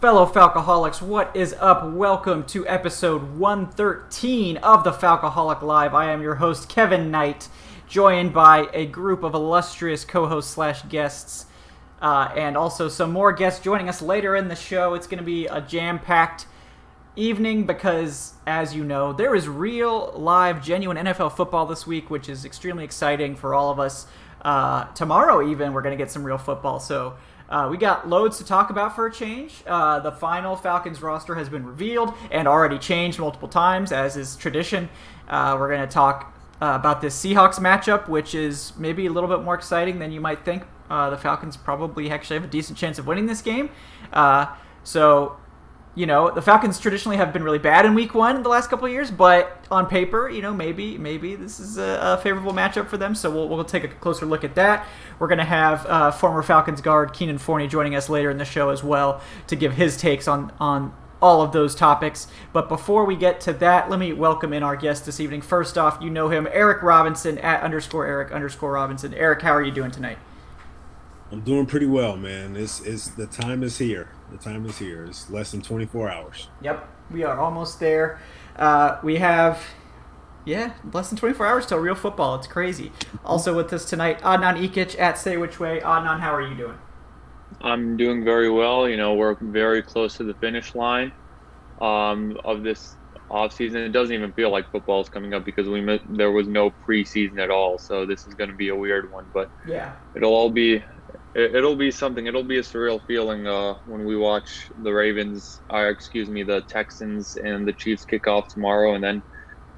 Fellow Falcoholics, what is up? Welcome to episode 113 of the Falcoholic Live. I am your host, Kevin Knight, joined by a group of illustrious co-hosts / guests, and also some more guests joining us later in the show. It's going to be a jam-packed evening because, as you know, there is real, live, genuine NFL football this week, which is extremely exciting for all of us. Tomorrow even, we're going to get some real football, so we got loads to talk about for a change. The final Falcons roster has been revealed and already changed multiple times, as is tradition. We're going to talk about this Seahawks matchup, which is maybe a little bit more exciting than you might think. The Falcons probably actually have a decent chance of winning this game. So, you know, the Falcons traditionally have been really bad in week one the last couple of years, but on paper, you know, maybe this is a favorable matchup for them, so we'll take a closer look at that. We're going to have former Falcons guard Keenan Fourny joining us later in the show as well to give his takes on all of those topics. But before we get to that, let me welcome in our guest this evening. First off, you know him, Eric Robinson at _Eric_Robinson. Eric, how are you doing tonight? I'm doing pretty well, man. It's the time is here. The time is here. It's less than 24 hours. Yep, we are almost there. We have, less than 24 hours till real football. It's crazy. Also with us tonight, Adnan Ikic at Say Which Way. Adnan, how are you doing? I'm doing very well. You know, we're very close to the finish line of this offseason. It doesn't even feel like football is coming up because there was no preseason at all. So this is going to be a weird one, but yeah, it'll be something. It'll be a surreal feeling when we watch the the Texans and the Chiefs kick off tomorrow, and then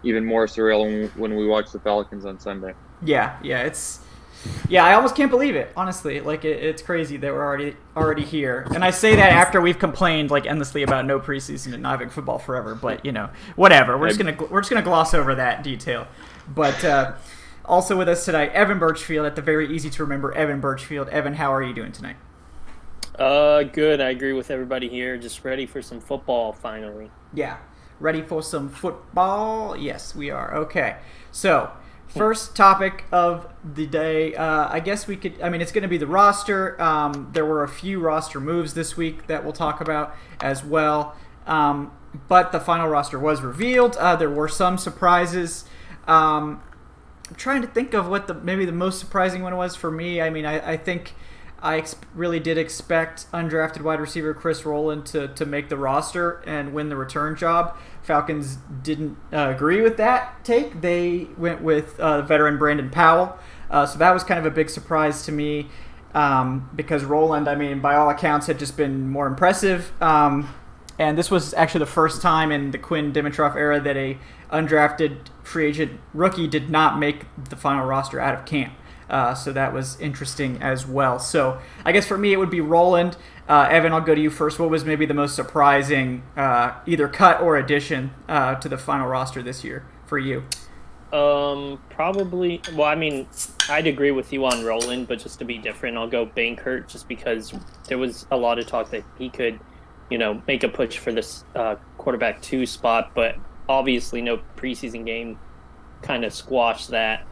even more surreal when we watch the Falcons on Sunday. I almost can't believe it, honestly. Like, it's crazy that we're already here. And I say that after we've complained like endlessly about no preseason and not having football forever. But, you know, whatever. We're just gonna gloss over that detail. But also with us tonight, Evan Birchfield at the very easy to remember Evan Birchfield. Evan, how are you doing tonight? Good. I agree with everybody here. Just ready for some football finally. Yeah, ready for some football? Yes, we are. Okay, so first topic of the day, I guess it's going to be the roster. There were a few roster moves this week that we'll talk about as well. But the final roster was revealed. There were some surprises. I'm trying to think of what maybe the most surprising one was for me. I mean, I think I really did expect undrafted wide receiver Chris Rowland to make the roster and win the return job. Falcons didn't agree with that take. They went with veteran Brandon Powell. So that was kind of a big surprise to me because Rowland, I mean, by all accounts, had just been more impressive. And this was actually the first time in the Quinn Dimitroff era that a undrafted free agent rookie did not make the final roster out of camp. So that was interesting as well. So I guess for me it would be Rowland. Evan, I'll go to you first. What was maybe the most surprising either cut or addition to the final roster this year for you? Probably. Well, I mean, I'd agree with you on Rowland, but just to be different, I'll go Bankert just because there was a lot of talk that he could, you know, make a push for this quarterback 2 spot, but obviously no preseason game kind of squashed that.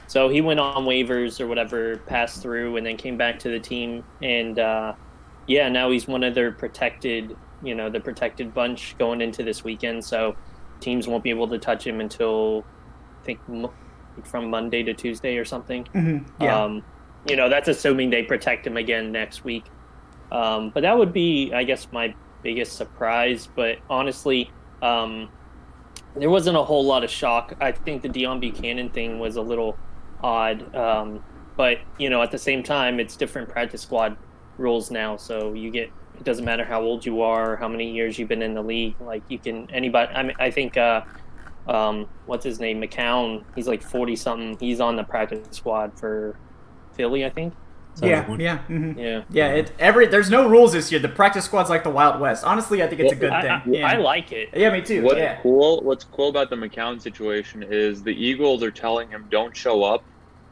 So he went on waivers or whatever, passed through, and then came back to the team. And, now he's one of their protected, the protected bunch going into this weekend. So teams won't be able to touch him until, I think, from Monday to Tuesday or something. Mm-hmm. Yeah. That's assuming they protect him again next week. But that would be, I guess, my biggest surprise. But honestly, there wasn't a whole lot of shock. I think the Deion Buchanan thing was a little odd. But, at the same time, it's different practice squad rules now. So it doesn't matter how old you are, how many years you've been in the league. Like, anybody, I mean, I think, what's his name? McCown, he's like 40-something. He's on the practice squad for Philly, I think. So, There's no rules this year. The practice squad's like the Wild West. Honestly, I think it's a good thing. I like it. Yeah, me too. What's cool about the McCown situation is the Eagles are telling him don't show up,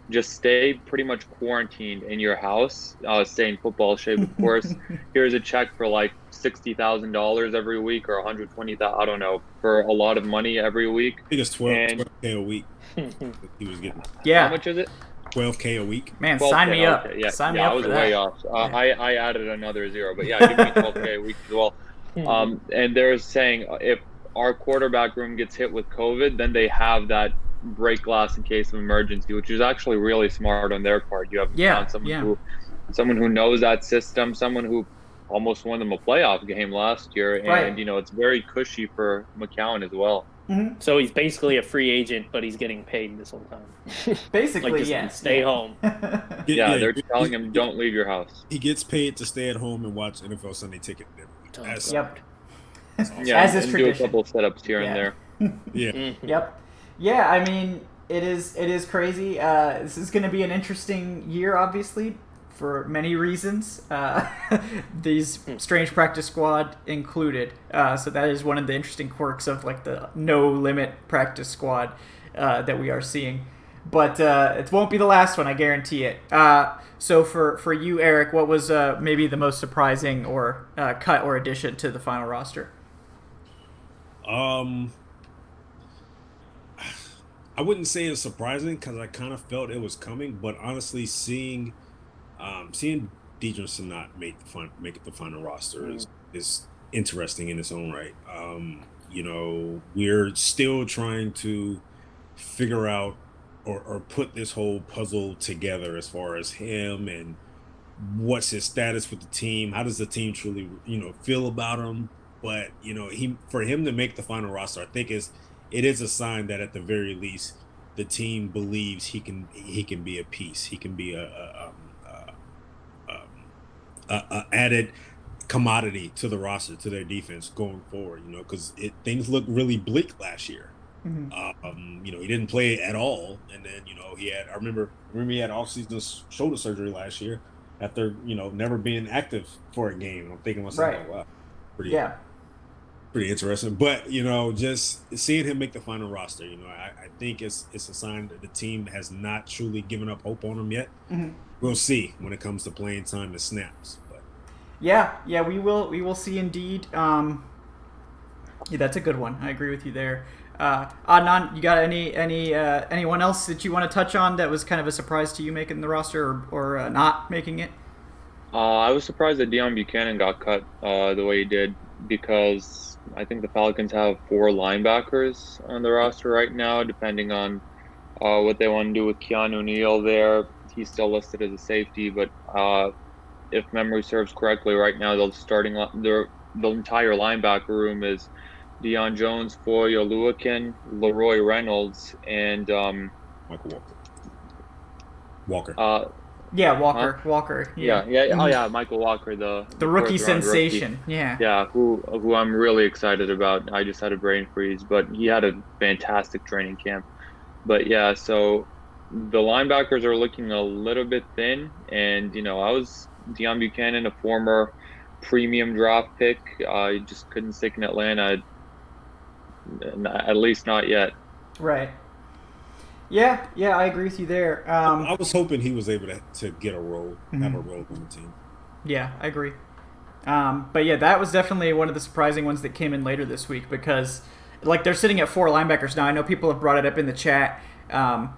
just stay pretty much quarantined in your house, stay in football shape. Of course, here's a check for like $60,000 every week or $120,000. I don't know, for a lot of money every week. I think it's $12K a week. He was getting. Yeah. How much is it? 12K a week. Man, 12K, sign me up. okay, yeah, Sign me yeah, up I was for way that. off. Yeah. I added another 0, but yeah, give me 12K a week as well. And they're saying if our quarterback room gets hit with COVID, then they have that break glass in case of emergency, which is actually really smart on their part. You have found someone who knows that system, someone who almost won them a playoff game last year, and Right. it's very cushy for McCown as well. Mm-hmm. So he's basically a free agent, but he's getting paid this whole time. Basically, like, just yeah. stay home. Yeah, they're telling him don't leave your house. He gets paid to stay at home and watch NFL Sunday Ticket every week. Yep. Yeah, As is and tradition. do a couple of setups here and there. Yeah. Mm-hmm. Yep. Yeah, I mean, it is crazy. This is going to be an interesting year, obviously, for many reasons. These strange practice squad included. So that is one of the interesting quirks of like the no limit practice squad that we are seeing. But it won't be the last one, I guarantee it. So for you, Eric, what was maybe the most surprising or cut or addition to the final roster? I wouldn't say it's surprising because I kind of felt it was coming, but honestly, seeing Deidre Sanat make it the final roster is interesting in its own right. We're still trying to figure out or put this whole puzzle together as far as him and what's his status with the team. How does the team truly, feel about him? But for him to make the final roster, I think it is a sign that at the very least the team believes he can be a piece. He can be a added commodity to the roster, to their defense going forward. Because things looked really bleak last year. Mm-hmm. He didn't play at all, and then he had. I remember he had off-season shoulder surgery last year after never being active for a game. I'm thinking myself, Right. wow, pretty interesting. But just seeing him make the final roster, I think it's a sign that the team has not truly given up hope on him yet. Mm-hmm. We'll see when it comes to playing time and snaps. But Yeah, we will see indeed. Yeah, that's a good one. I agree with you there. Adnan, you got anyone else that you want to touch on that was kind of a surprise to you making the roster or not making it? I was surprised that Deion Buchanan got cut the way he did, because I think the Falcons have 4 linebackers on the roster right now, depending on what they want to do with Keanu Neal there. He's still listed as a safety, but if memory serves correctly, right now the entire linebacker room is Deion Jones, Foy Oluwakin, Leroy Reynolds, and Michael Walker. Walker. Yeah, Michael Walker, the rookie fourth-round sensation. rookie. Yeah. Yeah, who I'm really excited about. I just had a brain freeze, but he had a fantastic training camp. But yeah, so the linebackers are looking a little bit thin, and Deion Buchanan, a former premium draft pick, just couldn't stick in Atlanta, at least not yet. Right. Yeah, I agree with you there. I was hoping he was able to get a role, have a role on the team. Yeah, I agree. But yeah, that was definitely one of the surprising ones that came in later this week, because they're sitting at 4 linebackers now. I know people have brought it up in the chat, and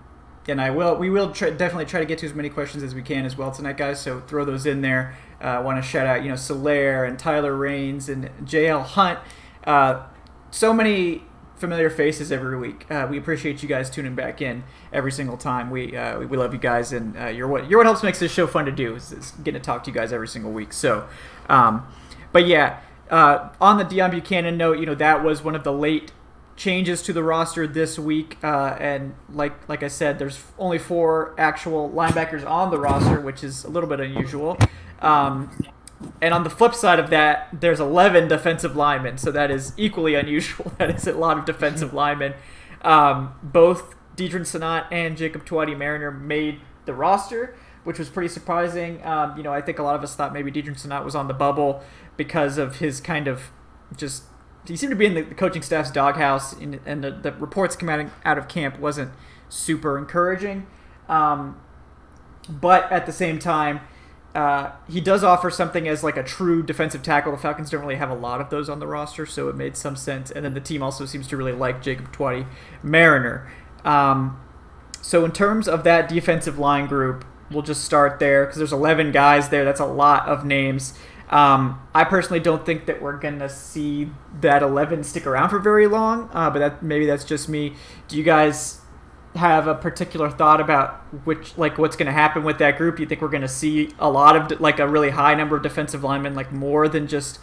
we will definitely try to get to as many questions as we can as well tonight, guys. So throw those in there. I want to shout out Solaire and Tyler Raines and JL Hunt. So many familiar faces every week. We appreciate you guys tuning back in every single time. We love you guys, and you're what helps makes this show fun to do is getting to talk to you guys every single week. So, but yeah, on the Deion Buchanan note, that was one of the late changes to the roster this week, and like I said, there's only 4 actual linebackers on the roster, which is a little bit unusual. And on the flip side of that, there's 11 defensive linemen, so that is equally unusual. That is a lot of defensive linemen. Both Deidre Sanat and Jacob Tuati-Mariner made the roster, which was pretty surprising. I think a lot of us thought maybe Deidre Sanat was on the bubble because of his kind of just – he seemed to be in the coaching staff's doghouse, and the reports coming out of camp wasn't super encouraging. But at the same time – he does offer something as a true defensive tackle. The Falcons don't really have a lot of those on the roster, so it made some sense. And then the team also seems to really like Jacob Tuati-Mariner. So in terms of that defensive line group, we'll just start there because there's 11 guys there. That's a lot of names. I personally don't think that we're going to see that 11 stick around for very long, but maybe that's just me. Do you guys have a particular thought about what's going to happen with that group? Do you think we're going to see a lot of a really high number of defensive linemen, more than just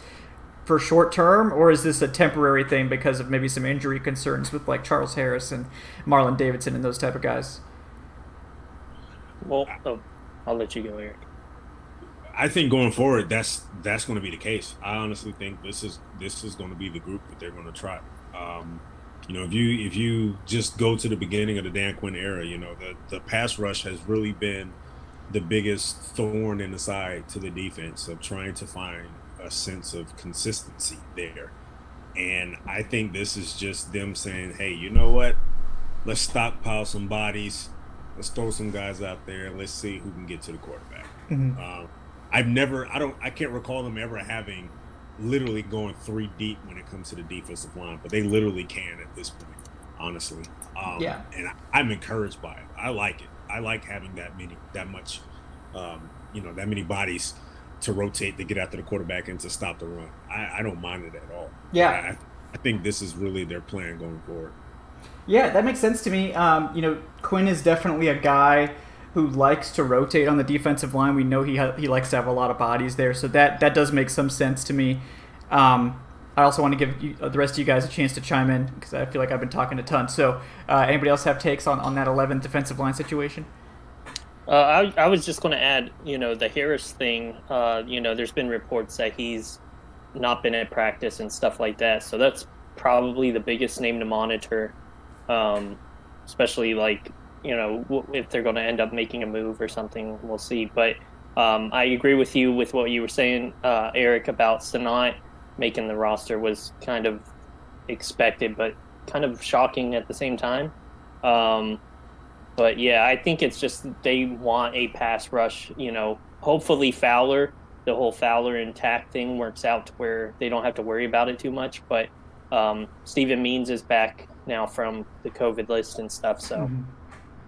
for short term, or is this a temporary thing because of maybe some injury concerns with Charles Harris and Marlon Davidson and those type of guys? Well, I'll let you go, Eric. I think going forward, that's going to be the case. I honestly think this is going to be the group that they're going to try. If you just go to the beginning of the Dan Quinn era, the pass rush has really been the biggest thorn in the side to the defense of trying to find a sense of consistency there. And I think this is just them saying, hey, you know what? Let's stockpile some bodies. Let's throw some guys out there. Let's see who can get to the quarterback. Mm-hmm. I can't recall them ever having literally going 3 deep when it comes to the defensive line, but they literally can at this point, honestly. And I'm encouraged by it. I like it. I like having that many bodies to rotate to get after the quarterback and to stop the run. I don't mind it at all. Yeah. I think this is really their plan going forward. Yeah, that makes sense to me. Quinn is definitely a guy who likes to rotate on the defensive line. We know he likes to have a lot of bodies there, so that does make some sense to me. I also want to give the rest of you guys a chance to chime in because I feel like I've been talking a ton. So anybody else have takes on that 11th defensive line situation? I was just going to add, the Harris thing, there's been reports that he's not been at practice and stuff like that. So that's probably the biggest name to monitor, especially if they're going to end up making a move or something, we'll see. But I agree with you with what you were saying, Eric, about Sanat making the roster was kind of expected, but kind of shocking at the same time. But yeah, I think it's just they want a pass rush. Hopefully Fowler, the whole Fowler and Tack thing works out to where they don't have to worry about it too much. But Steven Means is back now from the COVID list and stuff, so. Mm-hmm.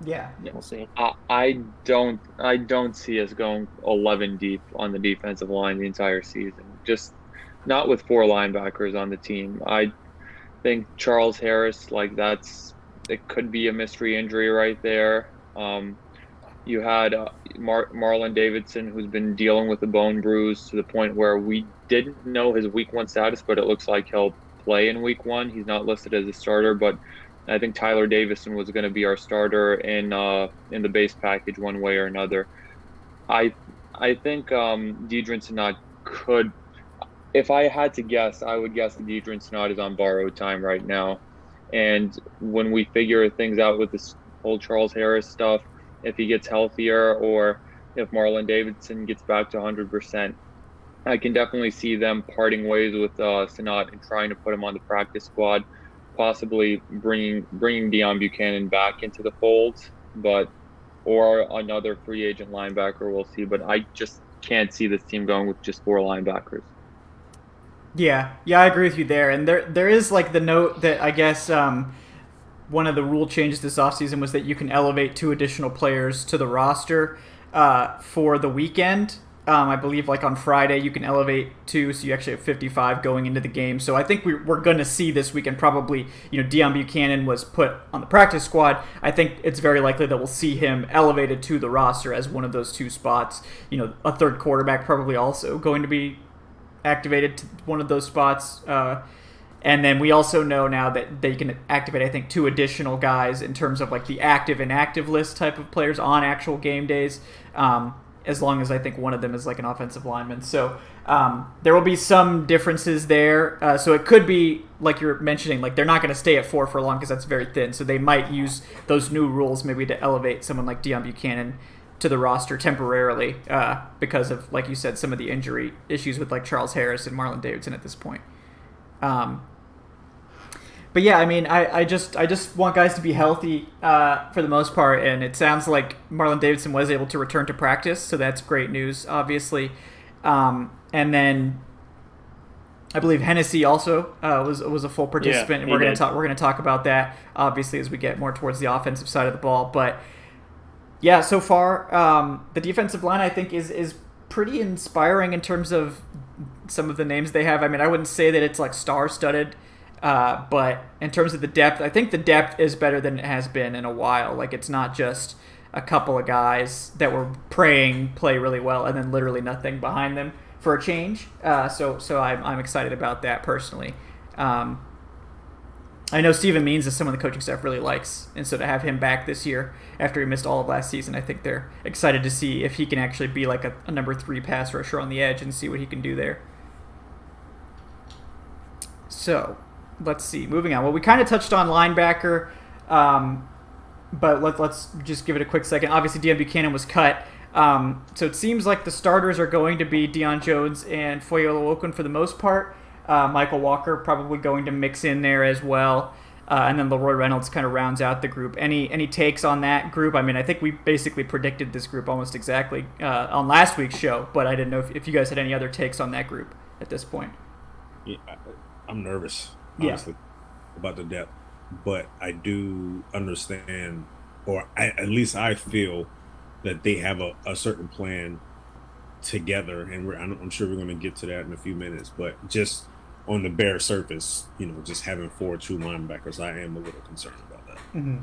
Yeah, we'll see. I don't see us going 11 deep on the defensive line the entire season. Just not with 4 linebackers on the team. I think Charles Harris, it could be a mystery injury right there. You had Marlon Davidson, who's been dealing with a bone bruise to the point where we didn't know his week 1 status, but it looks like he'll play in week 1. He's not listed as a starter, but I think Tyler Davison was going to be our starter in the base package one way or another. I think Deidrin Sanat could, if I had to guess, I would guess that Deidrin Sanat is on borrowed time right now. And when we figure things out with this whole Charles Harris stuff, if he gets healthier or if Marlon Davidson gets back to 100%, I can definitely see them parting ways with Sanat and trying to put him on the practice squad. Possibly bringing Deion Buchanan back into the fold, or another free agent linebacker. We'll see, but I just can't see this team going with just 4 linebackers. Yeah, I agree with you there. And there is the note that I guess one of the rule changes this offseason was that you can elevate 2 additional players to the roster for the weekend. I believe on Friday you can elevate 2, so you actually have 55 going into the game. So I think we're going to see this weekend probably, Deion Buchanan was put on the practice squad. I think it's very likely that we'll see him elevated to the roster as one of those 2 spots. A third quarterback probably also going to be activated to one of those spots. And then we also know now that they can activate, I think, 2 additional guys in terms of the active and inactive list type of players on actual game days. As long as I think one of them is an offensive lineman. So there will be some differences there. So it could be, like you're mentioning, they're not going to stay at 4 for long because that's very thin. So they might use those new rules maybe to elevate someone like Deion Buchanan to the roster temporarily because of, like you said, some of the injury issues with Charles Harris and Marlon Davidson at this point. But yeah, I mean, I just want guys to be healthy for the most part, and it sounds like Marlon Davidson was able to return to practice, so that's great news, obviously. And then I believe Hennessy also was a full participant, and we're did. going to talk about that obviously as we get more towards the offensive side of the ball. But yeah, so far the defensive line I think is pretty inspiring in terms of some of the names they have. I mean, I wouldn't say that it's like star-studded, but in terms of the depth, I think the depth is better than it has been in a while. Like, it's not just a couple of guys that were praying play really well and then literally nothing behind them for a change. So I'm excited about that personally. I know Steven Means is someone the coaching staff really likes, and so to have him back this year after he missed all of last season, I think they're excited to see if he can actually be like a number 3 pass rusher on the edge and see what he can do there. So let's see. Moving on. Well, we kind of touched on linebacker, but let's just give it a quick second. Obviously, Deion Buchanan was cut. So it seems like the starters are going to be Deion Jones and Foye Oluokun for the most part. Michael Walker probably going to mix in there as well. And then Leroy Reynolds kind of rounds out the group. Any takes on that group? I mean, I think we basically predicted this group almost exactly on last week's show, but I didn't know if you guys had any other takes on that group at this point. Yeah, I'm nervous, honestly, about the depth. But I do understand, or at least I feel that they have a certain plan together, and I'm sure we're going to get to that in a few minutes. But just on the bare surface, just having 4 true linebackers, I am a little concerned about that. Mm-hmm.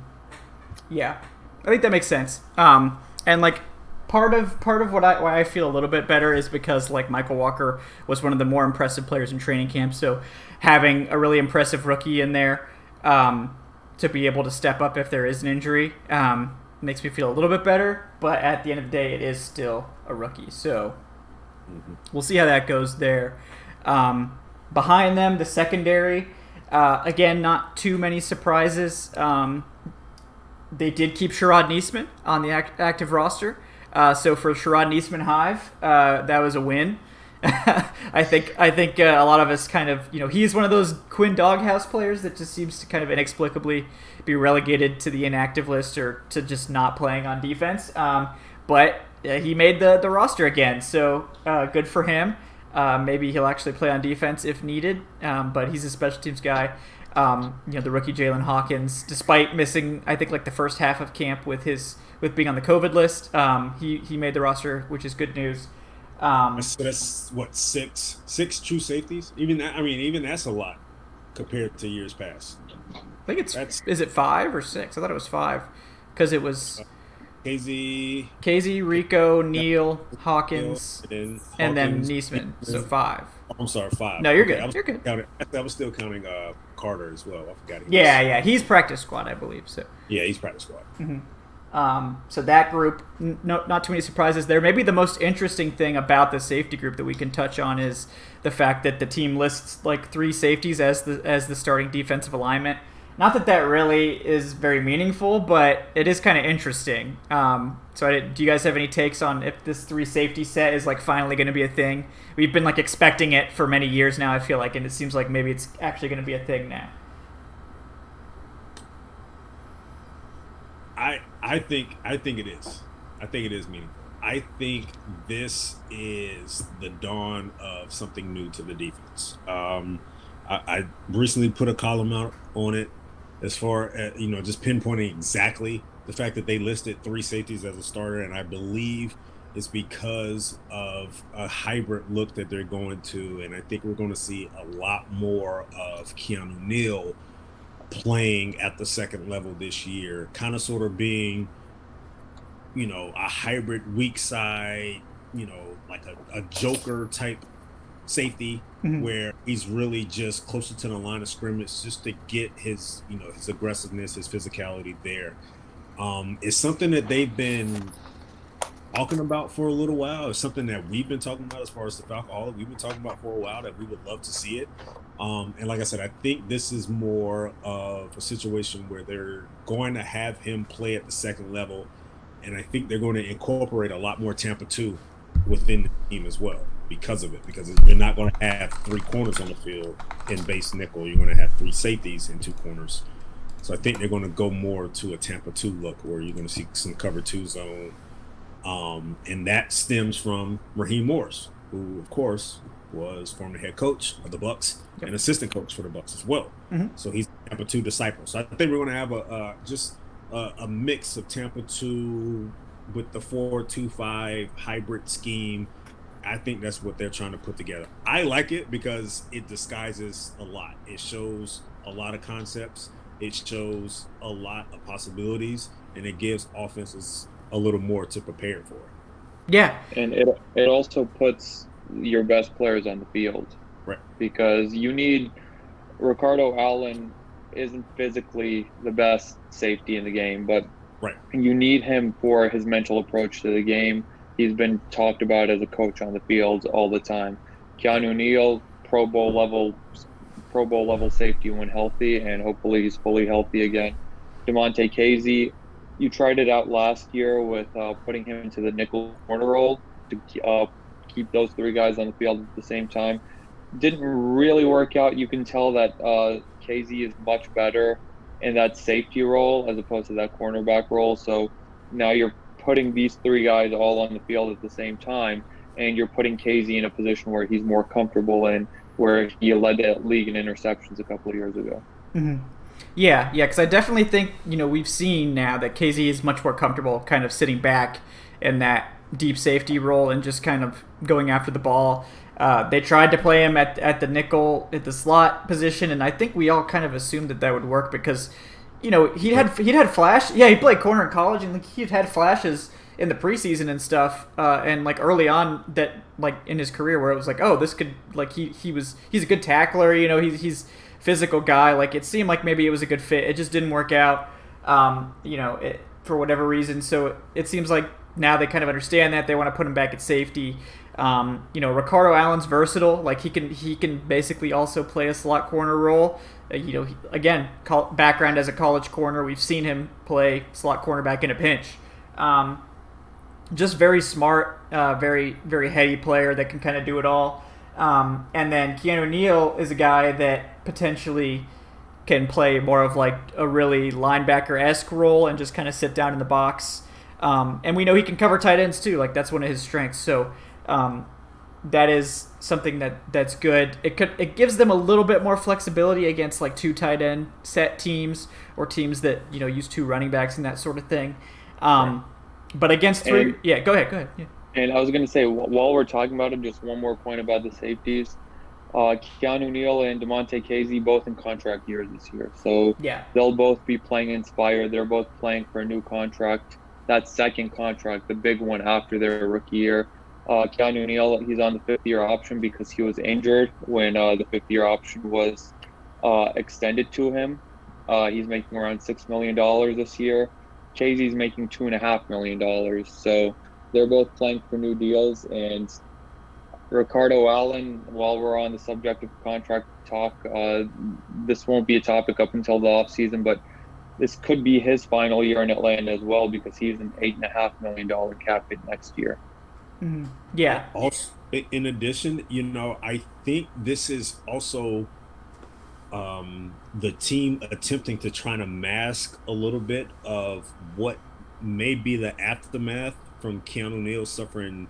Yeah, I think that makes sense. And like part of why I feel a little bit better is because like Michael Walker was one of the more impressive players in training camp, so having a really impressive rookie in there to be able to step up if there is an injury makes me feel a little bit better. But at the end of the day, it is still a rookie, so we'll see how that goes there. Behind them, the secondary, again, not too many surprises. They did keep Sherrod Niesman on the active roster. So for Sherrod Niesman Hive, that was a win. I think a lot of us kind of, he's one of those Quinn Doghouse players that just seems to kind of inexplicably be relegated to the inactive list or to just not playing on defense. But he made the roster again, so good for him. Maybe he'll actually play on defense if needed, but he's a special teams guy. The rookie Jalen Hawkins, despite missing, I think, like the first half of camp with being on the COVID list, he made the roster, which is good news. So that's what, six true safeties? Even that's a lot compared to years past. I think is it 5 or 6? I thought it was 5 because it was KZ, Rico, Neal, Hawkins, and then Niesman. So 5. I'm sorry, 5. No, you're good. You're good. I was still counting Carter as well. I forgot. He's practice squad, I believe. So yeah, he's practice squad. Mm-hmm. So that group, not too many surprises there. Maybe the most interesting thing about the safety group that we can touch on is the fact that the team lists like 3 safeties as the starting defensive alignment. Not that really is very meaningful, but it is kind of interesting. Do you guys have any takes on if this 3 safety set is like finally going to be a thing? We've been like expecting it for many years now, I feel like, and it seems like maybe it's actually going to be a thing now. I think it is. I think it is meaningful. I think this is the dawn of something new to the defense. I recently put a column out on it as far as, just pinpointing exactly the fact that they listed 3 safeties as a starter, and I believe it's because of a hybrid look that they're going to, and I think we're going to see a lot more of Keanu Neal playing at the second level this year, kind of sort of being, a hybrid weak side, like a joker type safety, where he's really just closer to the line of scrimmage just to get his, his aggressiveness, his physicality there. It's something that they've been talking about for a little while. It's something that we've been talking about as far as the Falcoholic. We've been talking about for a while that we would love to see it. And like I said, I think this is more of a situation where they're going to have him play at the second level, and I think they're going to incorporate a lot more Tampa 2 within the team as well because of it. Because you're not going to have 3 corners on the field in base nickel. You're going to have 3 safeties and 2 corners. So I think they're going to go more to a Tampa 2 look where you're going to see some cover 2 zone. And that stems from Raheem Morris, who, of course, was former head coach of the Bucs Yep. and assistant coach for the Bucs as well. Mm-hmm. So he's Tampa 2 disciple. So I think we're going to have a mix of Tampa 2 with the 4-2-5 hybrid scheme. I think that's what they're trying to put together. I like it because it disguises a lot. It shows a lot of concepts. It shows a lot of possibilities, and it gives offenses a little more to prepare for. Yeah. And it also puts your best players on the field. Right. Because you need Ricardo Allen isn't physically the best safety in the game, but right. You need him for his mental approach to the game. He's been talked about as a coach on the field all the time. Keanu Neal, Pro Bowl level safety when healthy, and hopefully he's fully healthy again. Damontae Kazee, you tried it out last year with putting him into the nickel corner role to keep those three guys on the field at the same time. Didn't really work out. You can tell that Kazee is much better in that safety role as opposed to that cornerback role. So now you're putting these three guys all on the field at the same time, and you're putting Kazee in a position where he's more comfortable in, where he led the league in interceptions a couple of years ago. Mm-hmm. Yeah, because I definitely think, we've seen now that Kazee is much more comfortable kind of sitting back in that deep safety role and just kind of going after the ball. They tried to play him at the nickel, at the slot position, and I think we all kind of assumed that would work because, he'd had flash. Yeah, he played corner in college, and he'd had flashes in the preseason and stuff, and early on that in his career where it was oh, this could he's a good tackler. He's physical guy. It seemed like maybe it was a good fit. It just didn't work out. For whatever reason. So it seems like now they kind of understand that they want to put him back at safety. Ricardo Allen's versatile. He can basically also play a slot corner role. Again, background as a college corner, we've seen him play slot cornerback in a pinch. Just very smart, very very heady player that can kind of do it all. And then Keanu Neal is a guy that potentially can play more of a really linebacker-esque role and just kind of sit down in the box. And we know he can cover tight ends too. That's one of his strengths. So that is something that's good. It gives them a little bit more flexibility against two tight end set teams or teams that use two running backs and that sort of thing. But against three, go ahead. Yeah. And I was going to say, while we're talking about it, just one more point about the safeties. Keanu Neal and Damontae Kazee both in contract years this year. So they'll both be playing Inspire. They're both playing for a new contract. That second contract, the big one after their rookie year. Keanu Neal, he's on the fifth-year option because he was injured when the fifth-year option was extended to him. He's making around $6 million this year. Kazee's making $2.5 million. So they're both playing for new deals. And Ricardo Allen, while we're on the subject of contract talk, this won't be a topic up until the offseason, but this could be his final year in Atlanta as well because he's an $8.5 million cap hit next year. Mm-hmm. Yeah. Also, in addition, I think this is also the team attempting to try to mask a little bit of what may be the aftermath from Keanu Neal suffering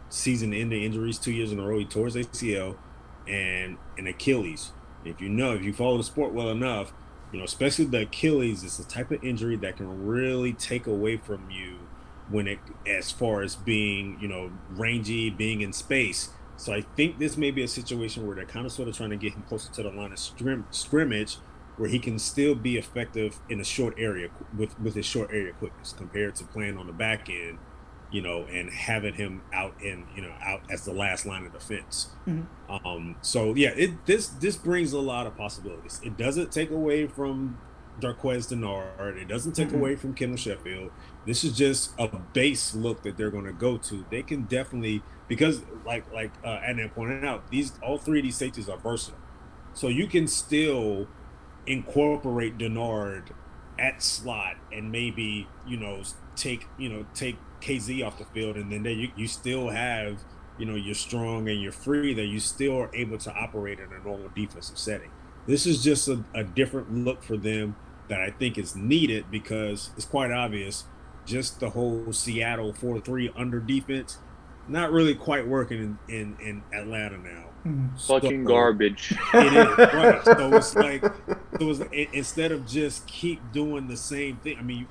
season-ending injuries 2 years in a row. He tore his ACL and an Achilles. If you follow the sport well enough, especially the Achilles is the type of injury that can really take away from you as far as being, rangy, being in space. So I think this may be a situation where they're kind of sort of trying to get him closer to the line of scrimmage where he can still be effective in a short area with his short area quickness compared to playing on the back end, and having him out as the last line of defense. Mm-hmm. This brings a lot of possibilities. It doesn't take away from Darqueze Dennard. It doesn't take away from Kendall Sheffield. This is just a base look that they're going to go to. They can definitely, because like Adnan pointed out, all three of these safeties are versatile. So you can still incorporate Dennard at slot and maybe, take Kazee off the field, and then you still have, you're strong and you're free, that you still are able to operate in a normal defensive setting. This is just a different look for them that I think is needed because it's quite obvious just the whole Seattle 4-3 under defense not really quite working in Atlanta now. Fucking garbage. It is, right. So it's like, instead of just keep doing the same thing. I mean,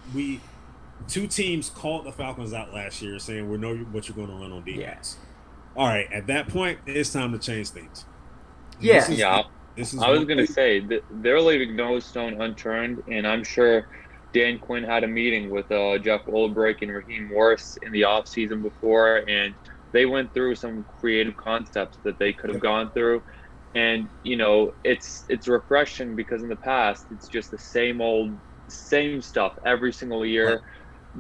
two teams called the Falcons out last year saying, we know what you're going to run on defense. All right, at that point, it's time to change things. Yeah. I was going to say, they're leaving no stone unturned, and I'm sure Dan Quinn had a meeting with Jeff Ulbrich and Raheem Morris in the offseason before, and they went through some creative concepts that they could have gone through. And, it's refreshing because in the past, it's just the same stuff every single year,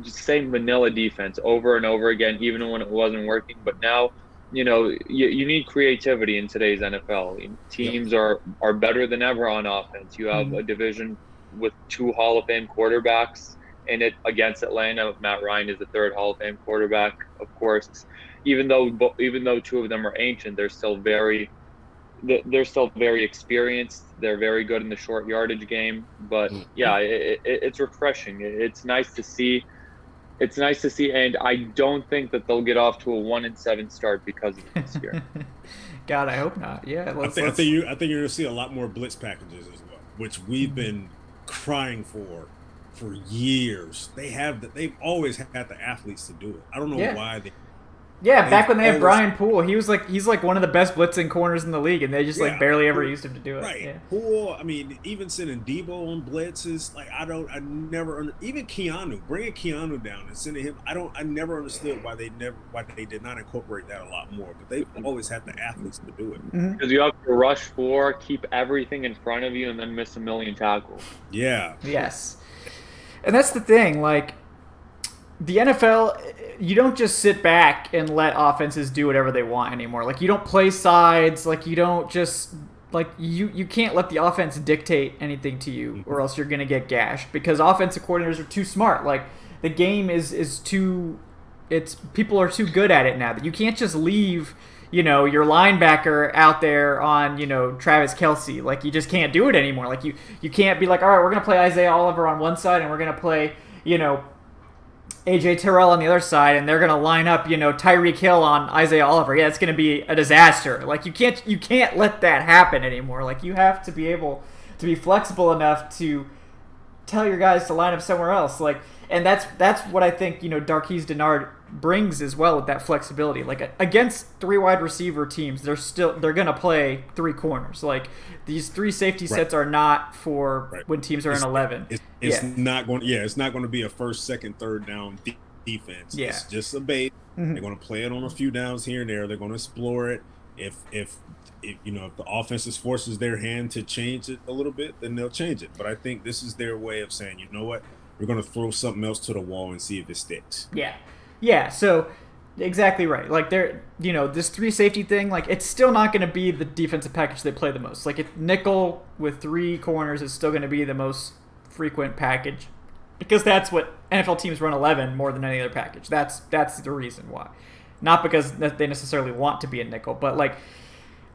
just same vanilla defense over and over again, even when it wasn't working. But now, you need creativity in today's NFL. Teams are better than ever on offense. You have a division with 2 Hall of Fame quarterbacks in it against Atlanta. Matt Ryan is the 3rd Hall of Fame quarterback, of course. Even though 2 of them are ancient, they're still very experienced. They're very good in the short yardage game. But yeah, it's refreshing. It's nice to see. And I don't think that they'll get off to a 1-7 start because of this year. God, I hope not. Yeah, I think you're going to see a lot more blitz packages as well, which we've been crying for years. They've always had the athletes to do it. I don't know why they. Yeah, back when they had Brian Poole, he's like one of the best blitzing corners in the league, and they just barely ever used him to do it. Right, yeah. Poole. I mean, even sending Debo on blitzes, even Keanu, bringing Keanu down and sending him. I never understood why they did not incorporate that a lot more. But they always had the athletes to do it. Because you have to rush 4, keep everything in front of you, and then miss a million tackles. Yeah. Yes, and that's the thing. Like, the NFL, you don't just sit back and let offenses do whatever they want anymore. Like, you don't play sides. Like, you don't just you can't let the offense dictate anything to you, or else you're gonna get gashed, because offensive coordinators are too smart. Like, the game is too. People are too good at it now that you can't just leave your linebacker out there on Travis Kelce. Like, you just can't do it anymore. Like, you can't be like, all right, we're gonna play Isaiah Oliver on one side and we're gonna play AJ Terrell on the other side, and they're going to line up, Tyreek Hill on Isaiah Oliver. Yeah, it's going to be a disaster. Like, you can't let that happen anymore. Like, you have to be able to be flexible enough to tell your guys to line up somewhere else. Like, and that's what I think, Darqueze Dennard brings as well, with that flexibility. Like, against 3 wide receiver teams, they're going to play 3 corners. Like, these 3 safety sets are not for when teams are in 11. It's not going to be a first, second, third down defense. Yeah. It's just a bait. They're going to play it on a few downs here and there. They're going to explore it. If the offense forces their hand to change it a little bit, then they'll change it. But I think this is their way of saying, you know what, we're going to throw something else to the wall and see if it sticks. Yeah. So exactly right. Like, this 3 safety thing, like, it's still not going to be the defensive package they play the most. Like, nickel with 3 corners is still going to be the most frequent package, because that's what NFL teams run 11 more than any other package. That's the reason why. Not because they necessarily want to be a nickel, but like,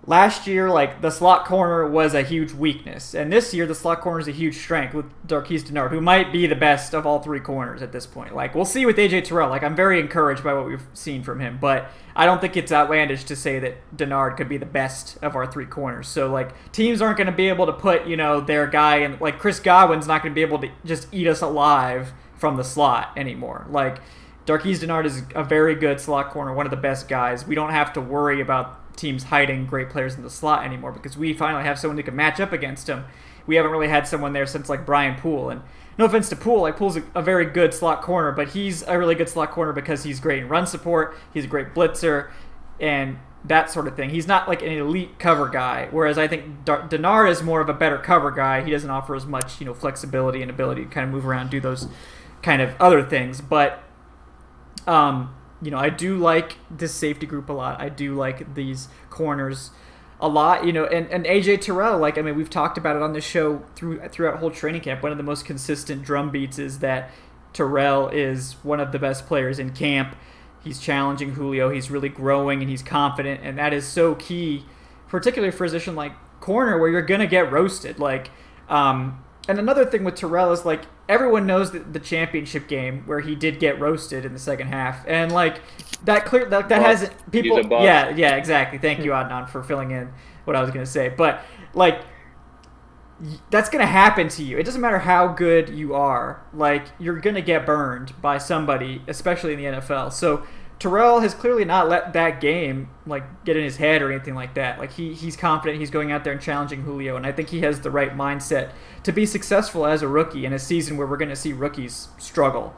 last year, like, the slot corner was a huge weakness, and this year the slot corner is a huge strength with Darqueze Dennard, who might be the best of all 3 corners at this point. Like, we'll see with AJ Terrell. Like, I'm very encouraged by what we've seen from him, but I don't think it's outlandish to say that Dennard could be the best of our 3 corners. So, like, teams aren't going to be able to put their guy in. Like, Chris Godwin's not going to be able to just eat us alive from the slot anymore. Like, Darqueze Dennard is a very good slot corner, one of the best guys. We don't have to worry about teams hiding great players in the slot anymore, because we finally have someone who can match up against him. We haven't really had someone there since, like, Brian Poole. And no offense to Poole, like, Poole's a very good slot corner, but he's a really good slot corner because he's great in run support, he's a great blitzer, and that sort of thing. He's not like an elite cover guy, whereas I think Dennard is more of a better cover guy. He doesn't offer as much, flexibility and ability to kind of move around, do those kind of other things. But I do like this safety group a lot. I do like these corners a lot, and AJ Terrell, like, I mean, we've talked about it on this show throughout whole training camp. One of the most consistent drum beats is that Terrell is one of the best players in camp. He's challenging Julio. He's really growing, and he's confident, and that is so key, particularly for a position like corner where you're going to get roasted. Like, and another thing with Terrell is, like, everyone knows the championship game where he did get roasted in the second half, and like that hasn't people. Yeah, exactly. Thank you, Adnan, for filling in what I was gonna say. But like, that's gonna happen to you. It doesn't matter how good you are. Like, you're gonna get burned by somebody, especially in the NFL. So Terrell has clearly not let that game like get in his head or anything like that. Like he's confident he's going out there and challenging Julio, and I think he has the right mindset to be successful as a rookie in a season where we're going to see rookies struggle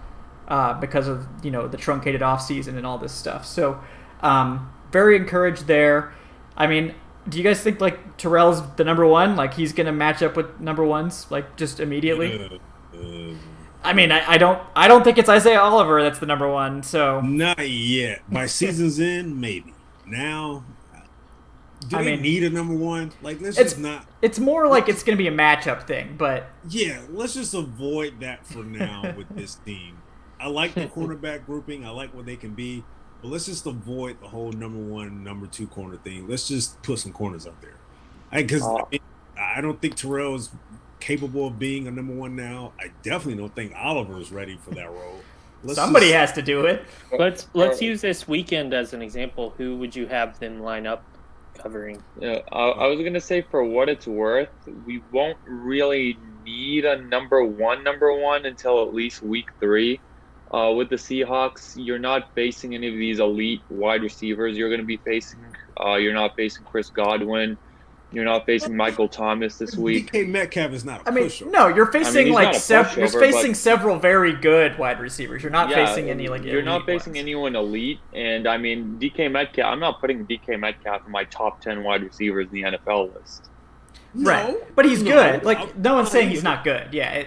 because of the truncated offseason and all this stuff. So very encouraged there. I mean, do you guys think like Terrell's the number one? Like he's going to match up with number ones like just immediately? I mean, I don't think it's Isaiah Oliver that's the number one. So not yet. By season's end, maybe. Now, do they need a number one? Like, just not. It's more like it's going to be a matchup thing, but yeah, let's just avoid that for now with this team. I like the cornerback grouping. I like what they can be, but let's just avoid the whole number one, number two corner thing. Let's just put some corners up there. Because I don't think Terrell is capable of being a number one now. I definitely don't think Oliver is ready for that role. Somebody has to do it. Let's use this weekend as an example. Who would you have them line up covering? Yeah, I was gonna say, for what it's worth, we won't really need a number one until at least week 3. With the Seahawks, you're not facing any of these elite wide receivers. You're going to be facing. You're not facing Chris Godwin. You're not facing Michael Thomas this week. DK Metcalf is not a pushover. No, you're facing you're facing several very good wide receivers. You're not facing any like. You're not facing anyone elite, and I mean DK Metcalf. I'm not putting DK Metcalf in my top 10 wide receivers in the NFL list. Right, but he's good. Like no one's saying he's not good. Yeah.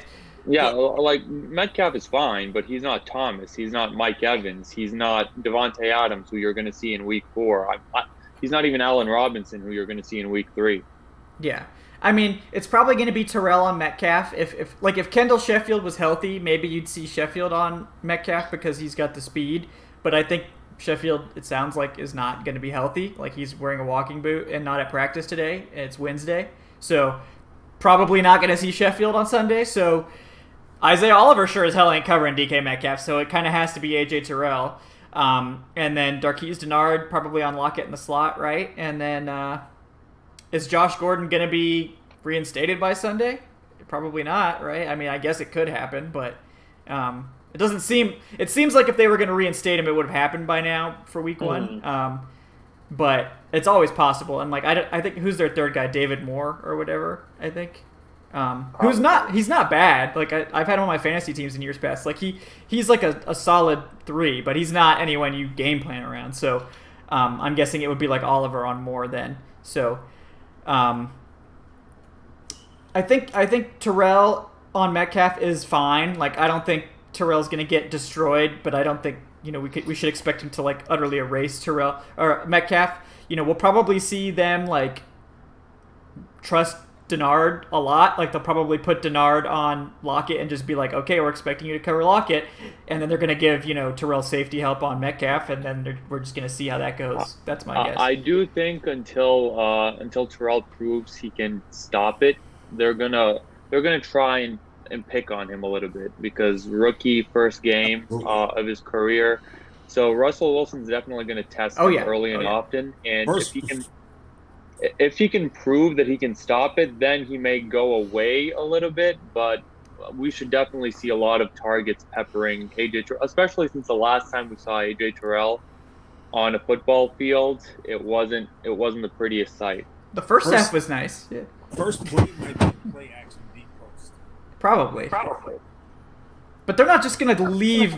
Like Metcalf is fine, but he's not Thomas. He's not Mike Evans. He's not Devontae Adams, who you're going to see in week 4. He's not even Allen Robinson, who you're going to see in week 3. Yeah. I mean, it's probably going to be Terrell on Metcalf. If Kendall Sheffield was healthy, maybe you'd see Sheffield on Metcalf because he's got the speed. But I think Sheffield, it sounds like, is not going to be healthy. Like, he's wearing a walking boot and not at practice today. It's Wednesday. So, probably not going to see Sheffield on Sunday. So, Isaiah Oliver sure as hell ain't covering DK Metcalf. So, it kind of has to be A.J. Terrell. And then Darqueze Dennard probably on Lockett in the slot, right? And then is Josh Gordon going to be reinstated by Sunday? Probably not, right? I mean, I guess it could happen, but it doesn't seem. It seems like if they were going to reinstate him, it would have happened by now for week 1. But it's always possible. And like I think who's their third guy? David Moore or whatever. I think. He's not bad. Like I've had him on my fantasy teams in years past. Like he's like a solid 3, but he's not anyone you game plan around. So I'm guessing it would be like Oliver on Moore then. So I think Terrell on Metcalf is fine. Like I don't think Terrell's gonna get destroyed, but I don't think we should expect him to like utterly erase Terrell or Metcalf. We'll probably see them like trust Dennard a lot. Like they'll probably put Dennard on Lockett and just be like, okay, we're expecting you to cover Lockett, and then they're going to give Terrell safety help on Metcalf, and then we're just going to see how that goes. That's my guess. I do think until Terrell proves he can stop it, they're gonna try and pick on him a little bit because rookie first game of his career. So Russell Wilson's definitely going to test him early and often, and if he can prove that he can stop it, then he may go away a little bit, but we should definitely see a lot of targets peppering AJ Terrell, especially since the last time we saw AJ Terrell on a football field, it wasn't the prettiest sight. The first half was nice. Yeah. First play might be play action deep post. Probably. But they're not just going to leave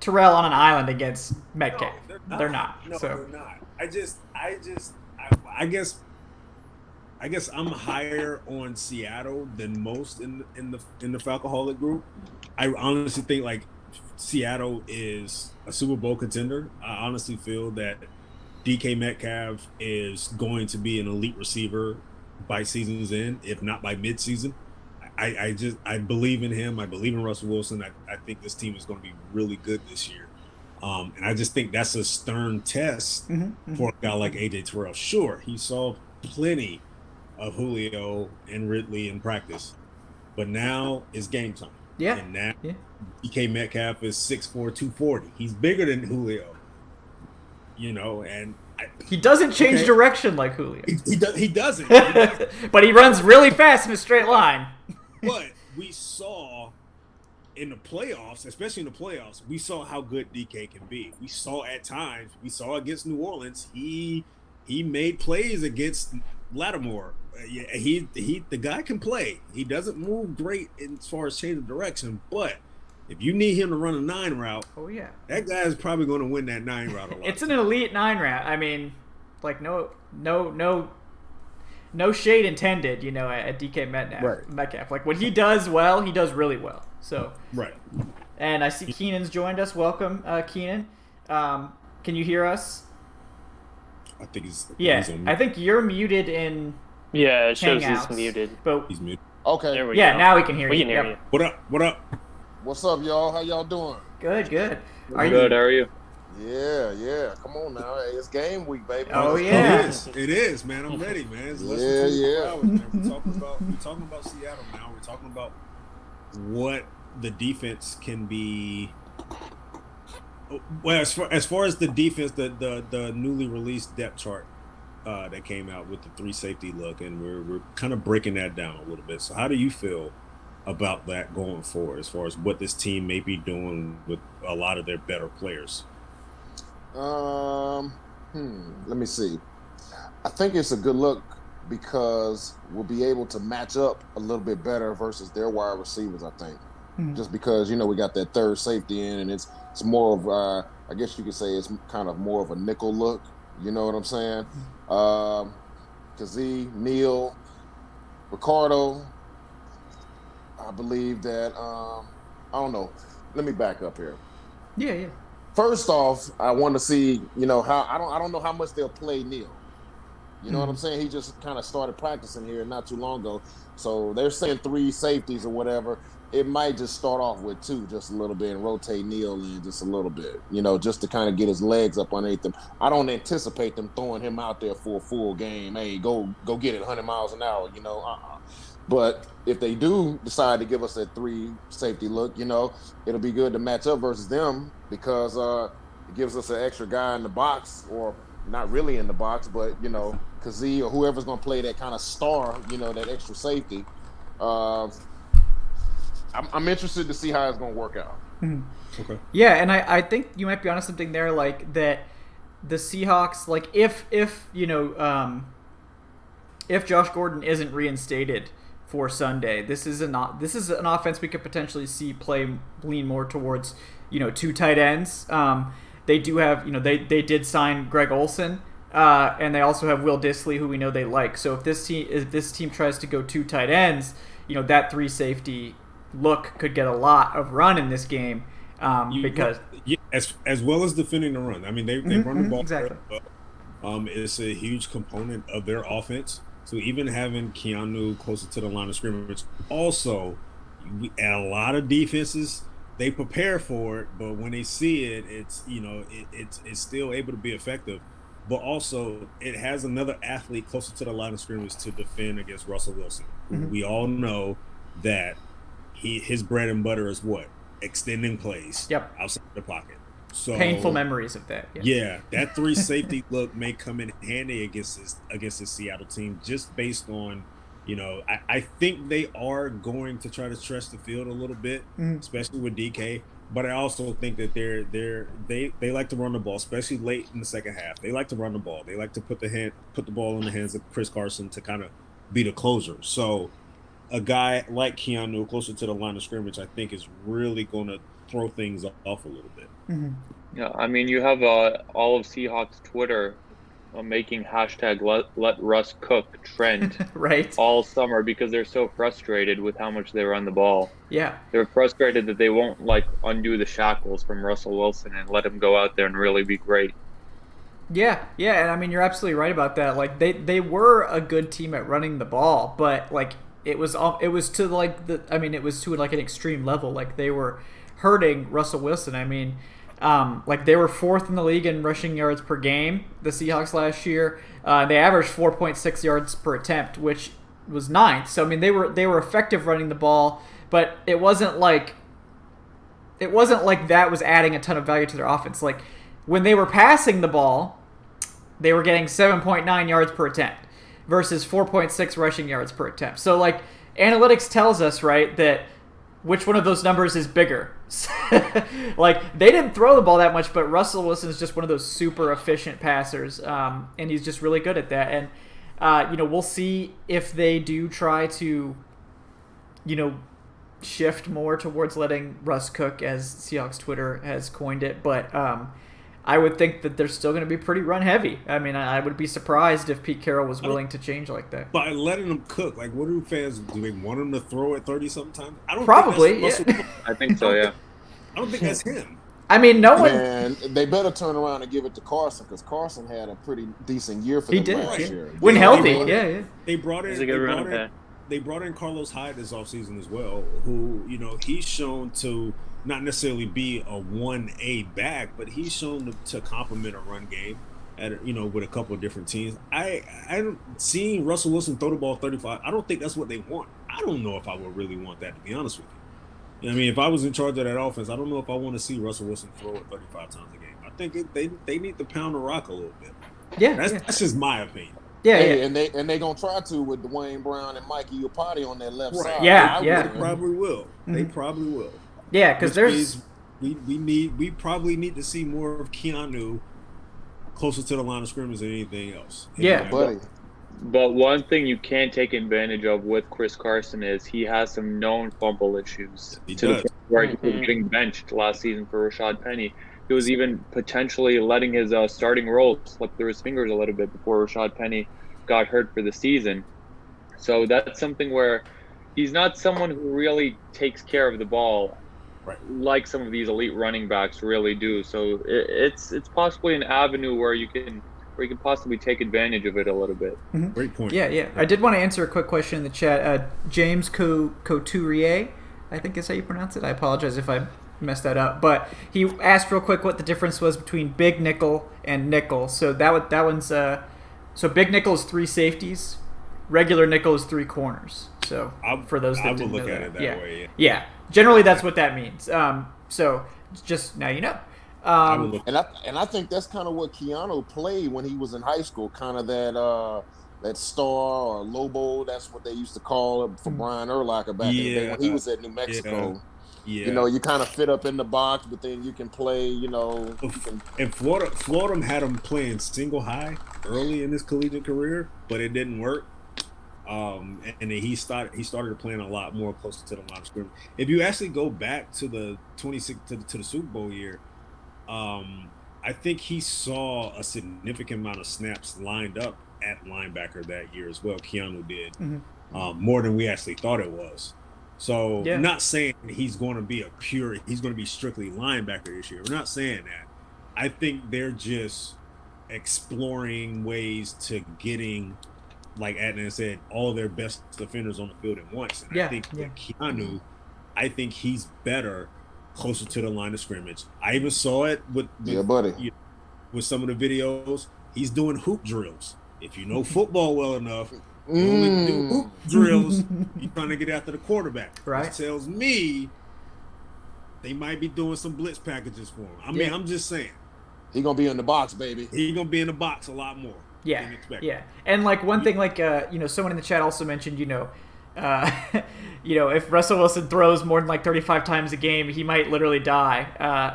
Terrell on an island against Metcalf. No, they're not. No, so. they're not. I guess I'm higher on Seattle than most in the Falcoholic group. I honestly think like Seattle is a Super Bowl contender. I honestly feel that DK Metcalf is going to be an elite receiver by season's end, if not by midseason. I believe in him. I believe in Russell Wilson. I think this team is going to be really good this year. And I just think that's a stern test for a guy like AJ Terrell. Sure, he saw plenty of Julio and Ridley in practice, but now it's game time. Yeah. And now DK Metcalf is 6'4", 240. He's bigger than Julio. And he doesn't change direction like Julio. He doesn't. But he runs really fast in a straight line. But we saw in the playoffs, especially in the playoffs, we saw how good DK can be. We saw at times, against New Orleans, he made plays against Lattimore. The guy can play. He doesn't move great as far as change of direction, but if you need him to run a 9 route, that guy is probably going to win that 9 route a lot. It's an elite 9 route. I mean, like no shade intended, at DK Metcalf. Like when he does well, he does really well. So right. And I see Keenan's joined us. Welcome, Keenan. Can you hear us? I think he's I think you're muted in. Yeah, it shows Hangouts, he's muted. But he's muted. Okay. There we go. Now we can hear you. We can hear you. What up? What's up, y'all? How y'all doing? Good. Good. How are you? Yeah. Come on now. Hey, it's game week, baby. Oh yeah. It is, man. I'm ready, man. It's less than 24 hours, man. We're talking about Seattle now. We're talking about what the defense can be. Well, as far as the defense, the newly released depth chart that came out with the 3 safety look, and we're kind of breaking that down a little bit. So how do you feel about that going forward, as far as what this team may be doing with a lot of their better players? Let me see. I think it's a good look because we'll be able to match up a little bit better versus their wide receivers, I think. Just because, we got that 3rd safety in, and it's more of, I guess you could say it's kind of more of a nickel look. You know what I'm saying? Kazee, Neal, Ricardo, I believe that, I don't know. Let me back up here. Yeah. First off, I want to see, how I don't know how much they'll play Neal. You know what I'm saying? He just kind of started practicing here not too long ago. So they're saying 3 safeties or whatever. It might just start off with 2 just a little bit and rotate Neal in just a little bit, just to kind of get his legs up underneath him. I don't anticipate them throwing him out there for a full game. Hey, go get it 100 miles an hour, But if they do decide to give us that 3 safety look, it'll be good to match up versus them because it gives us an extra guy in the box, or not really in the box, but, Kazee or whoever's going to play that kind of star, that extra safety. I'm interested to see how it's going to work out. Okay. Yeah, and I think you might be onto something there, like that the Seahawks, like if Josh Gordon isn't reinstated for Sunday, this is an offense we could potentially see lean more towards 2 tight ends. They do have they did sign Greg Olsen, and they also have Will Dissly, who we know they like. So if this team tries to go 2 tight ends, that 3 safety look could get a lot of run in this game because as well as defending the run. I mean, they run the ball exactly. It's a huge component of their offense. So even having Keanu closer to the line of scrimmage, also at a lot of defenses, they prepare for it, but when they see it, it's it's still able to be effective. But also, it has another athlete closer to the line of scrimmage to defend against Russell Wilson. We all know that his bread and butter is what? Extending plays outside the pocket. So painful memories of that. Yeah, that 3 safety look may come in handy against this Seattle team, just based on, I think they are going to try to stretch the field a little bit, especially with DK. But I also think that they like to run the ball, especially late in the second half. They like to run the ball. They like to put the ball in the hands of Chris Carson to kind of be the closer. So a guy like Keanu closer to the line of scrimmage, I think, is really going to throw things off a little bit. Yeah, I mean, you have all of Seahawks Twitter making hashtag let Russ cook trend right all summer because they're so frustrated with how much they run the ball. Yeah, they're frustrated that they won't undo the shackles from Russell Wilson and let him go out there and really be great. Yeah, and I mean, you're absolutely right about that. Like they were a good team at running the ball, but it was to an extreme level. Like they were hurting Russell Wilson. I mean, they were 4th in the league in rushing yards per game, the Seahawks last year. They averaged 4.6 yards per attempt, which was 9th. So I mean, they were effective running the ball, but it wasn't like that was adding a ton of value to their offense. Like when they were passing the ball, they were getting 7.9 yards per attempt versus 4.6 rushing yards per attempt. So like analytics tells us, right, that which one of those numbers is bigger. Like they didn't throw the ball that much, but Russell Wilson is just one of those super efficient passers, and he's just really good at that. And we'll see if they do try to, shift more towards letting Russ cook, as Seahawks Twitter has coined it. But I would think that they're still going to be pretty run heavy. I mean, I would be surprised if Pete Carroll was willing to change like that. By letting them cook, like, what do fans do? They want him to throw it 30-something times? I don't Probably, think that's I think so, yeah. I don't think that's him. I mean, no one. And they better turn around and give it to Carson, because Carson had a pretty decent year for He them did, last yeah. year. When healthy, yeah. They brought in. He's a good running back. They brought in Carlos Hyde this offseason as well, who, he's shown to not necessarily be a 1A back, but he's shown to complement a run game at, with a couple of different teams. I don't seeing Russell Wilson throw the ball 35. I don't think that's what they want. I don't know if I would really want that, to be honest with you. I mean, if I was in charge of that offense, I don't know if I want to see Russell Wilson throw it 35 times a game. I think they need to pound the rock a little bit. Yeah, that's just my opinion. Yeah, and they gonna try to with Dwayne Brown and Mikey Iupati on their left side. Yeah. They probably will. Mm-hmm. They probably will. Yeah, because there's we probably need to see more of Keanu closer to the line of scrimmage than anything else. Yeah, buddy. But one thing you can't take advantage of with Chris Carson is he has some known fumble issues. He to does. the point where he was getting benched last season for Rashad Penny. He was even potentially letting his starting role slip through his fingers a little bit before Rashad Penny got hurt for the season. So that's something where he's not someone who really takes care of the ball, right, like some of these elite running backs really do. So it's possibly an avenue where you can possibly take advantage of it a little bit. Mm-hmm. Great point. Yeah. I did want to answer a quick question in the chat. James Couturier, I think is how you pronounce it. I apologize if I messed that up, but he asked real quick what the difference was between big nickel and nickel. So that one's so big nickel is 3 safeties, regular nickel is 3 corners. So for those that didn't know look at it that way. Yeah, generally that's what that means. So just now you know. And I think that's kind of what Keanu played when he was in high school, kind of that star or Lobo. That's what they used to call him for Brian Urlacher back in the day when he was at New Mexico. Yeah. You kind of fit up in the box, but then you can play, And Florida had him playing single high early in his collegiate career, but it didn't work. And then he started playing a lot more closer to the line of scrimmage. If you actually go back to the 26 to the Super Bowl year, I think he saw a significant amount of snaps lined up at linebacker that year as well. Keanu did, more than we actually thought it was. So not saying he's going to be strictly linebacker this year. We're not saying that. I think they're just exploring ways to getting, like Adnan said, all their best defenders on the field at once. And I think that Keanu, I think he's better closer to the line of scrimmage. I even saw it with some of the videos. He's doing hoop drills. If you know football well enough, you only do hoop drills. You're trying to get after the quarterback. Right. Which tells me they might be doing some blitz packages for him. I mean, I'm just saying. He's going to be in the box, baby. He's going to be in the box a lot more. Yeah. And like one thing, like someone in the chat also mentioned, if Russell Wilson throws more than like 35 times a game, he might literally die.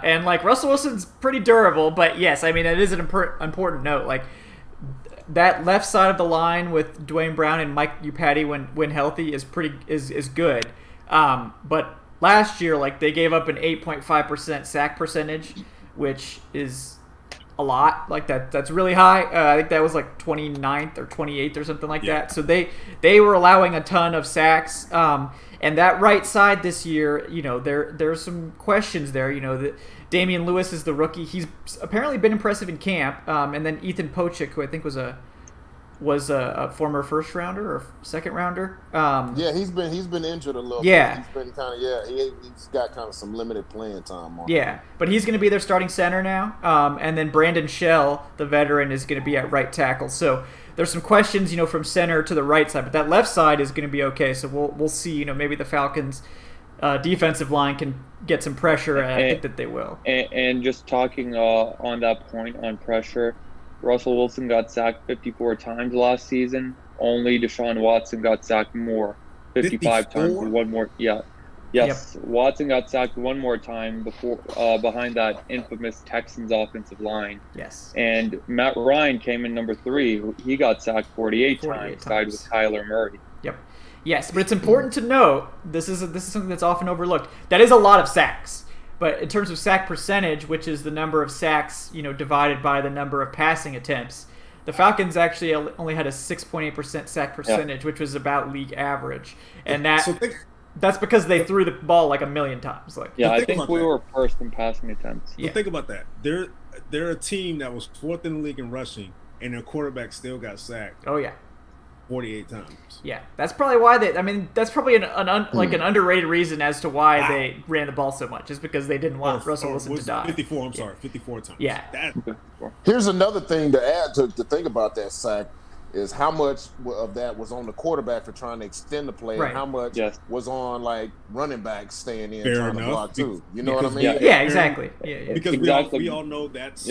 And like Russell Wilson's pretty durable, but yes, I mean it is an important note. Like that left side of the line with Dwayne Brown and Mike Iupati when healthy is good. But last year, like they gave up an 8.5% sack percentage, which is a lot. Like that's really high. I think that was like 29th or 28th or something like that. So they were allowing a ton of sacks. And that right side this year, there's some questions there. That Damian Lewis is the rookie. He's apparently been impressive in camp. And then Ethan Pochik, who I think was a former first rounder or second rounder. He's been injured a little bit. He's been kind of he's got kind of some limited playing time on. Yeah, but he's going to be their starting center now. And then Brandon Shell, the veteran, is going to be at right tackle. So there's some questions, from center to the right side, but that left side is going to be okay. So we'll see. Maybe the Falcons defensive line can get some pressure, and I think that they will. And just talking on that point on pressure, Russell Wilson got sacked 54 times last season. Only Deshaun Watson got sacked more, 55 times with one more. Yeah. Yes, yep. Watson got sacked one more time before behind that infamous Texans offensive line. Yes. And Matt Ryan came in number 3. He got sacked 48 times, tied with Kyler Murray. Yep. Yes, but it's important to note, this is something that's often overlooked. That is a lot of sacks. But in terms of sack percentage, which is the number of sacks, divided by the number of passing attempts, the Falcons actually only had a 6.8% sack percentage, which was about league average. And that's because they threw the ball like a million times. I think we were first in passing attempts. So think about that. They're a team that was 4th in the league in rushing, and their quarterback still got sacked. Oh yeah, 48 times. Yeah, that's probably why that's probably an underrated reason as to why they ran the ball so much, is because they didn't want Russell Wilson to die. 54 times. Yeah. Here's another thing to add to think about that sack. Is how much of that was on the quarterback for trying to extend the play, and how much was on running backs staying in trying to block too. You know what I mean? Yeah, exactly. Yeah. Because we all know that's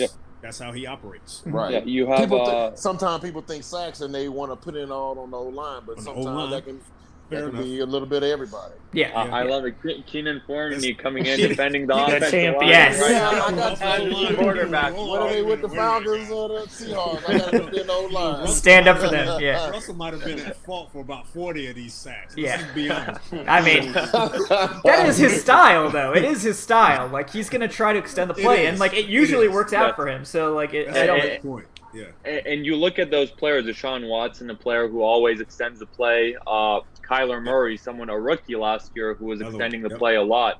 how he operates. Right. Yeah, you have sometimes people think sacks and they want to put it all on the O-line, but sometimes that can be a little bit of everybody. Yeah, I love it. Keenan Fourny coming in defending the offensive line. Yes. I got quarterback. What are they with the Falcons or the Seahawks? I got to defend the O-line. Stand up for them. Yeah. Russell might have been at fault for about 40 of these sacks. Yeah. Let's be honest. I mean, that is his style, though. It is his style. He's going to try to extend the play, and it usually works out for him. So That's point. Yeah. And you look at those players, Deshaun Watson, a player who always extends the play. Kyler Murray, a rookie last year who was extending the play a lot.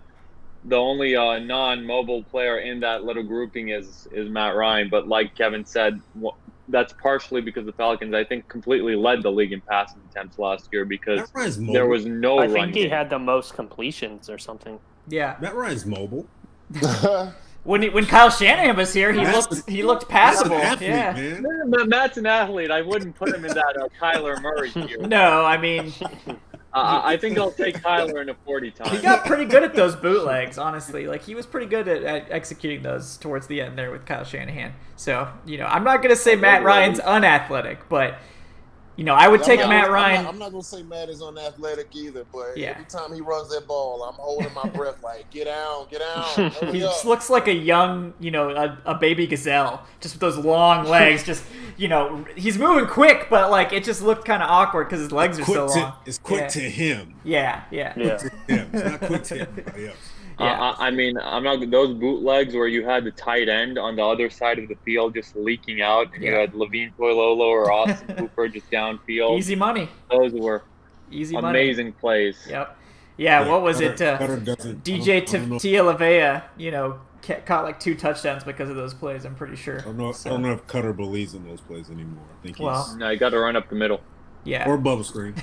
The only non-mobile player in that little grouping is Matt Ryan. But like Kevin said, that's partially because the Falcons, I think, completely led the league in passing attempts last year because there was no run. I think he had the most completions or something. Yeah. Matt Ryan's mobile. When Kyle Shanahan was here, he looked passable. Athlete, yeah, man. Matt's an athlete. I wouldn't put him in that Kyler Murray tier. No, I mean, I think I'll take Kyler in a 40 times. He got pretty good at those bootlegs, honestly. He was pretty good at executing those towards the end there with Kyle Shanahan. So, I'm not gonna say Matt Ryan's unathletic, but I would take Matt Ryan. I'm not gonna say Matt is unathletic either, but every time he runs that ball, I'm holding my breath get down. He just looks like a young, a baby gazelle, just with those long legs. Just, he's moving quick, but it just looked kind of awkward because his legs are so long. It's quick to him. Yeah. Quick to him. It's not quick to everybody else. Yeah. I mean, I'm not those bootlegs where you had the tight end on the other side of the field just leaking out, and you had Levine Toilolo or Austin Cooper just downfield. Easy money. Those were amazing plays. Yep. Yeah. What was it? DJ Tialavea, caught 2 touchdowns because of those plays. I'm pretty sure. I don't know if Cutter believes in those plays anymore. I think no, you got to run up the middle. Yeah. Or bubble screen.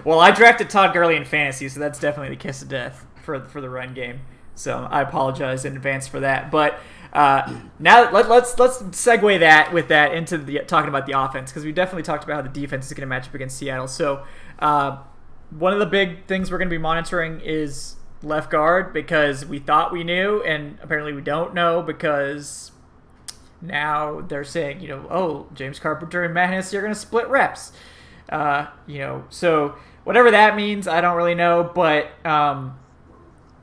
Well, I drafted Todd Gurley in fantasy, so that's definitely the kiss of death for the run game. So I apologize in advance for that. But now let's segue that into talking about the offense, because we definitely talked about how the defense is going to match up against Seattle. So one of the big things we're going to be monitoring is left guard, because we thought we knew, and apparently we don't know, because now they're saying, James Carpenter and Matt Hennessy are going to split reps. So whatever that means, I don't really know, but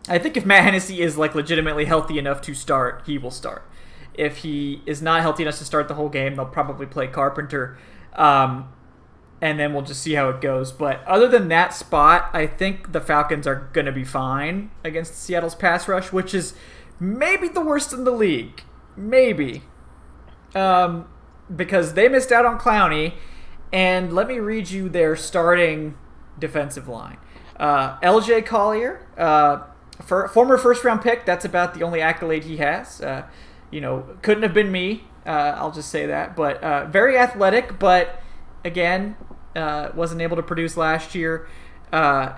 I think if Matt Hennessy is legitimately healthy enough to start, he will start. If he is not healthy enough to start the whole game, they'll probably play Carpenter, and then we'll just see how it goes. But other than that spot, I think the Falcons are going to be fine against Seattle's pass rush, which is maybe the worst in the league. Maybe. Because they missed out on Clowney, and let me read you their starting defensive line. L.J. Collier, former first-round pick. That's about the only accolade he has. Couldn't have been me. I'll just say that. But very athletic, but again, wasn't able to produce last year.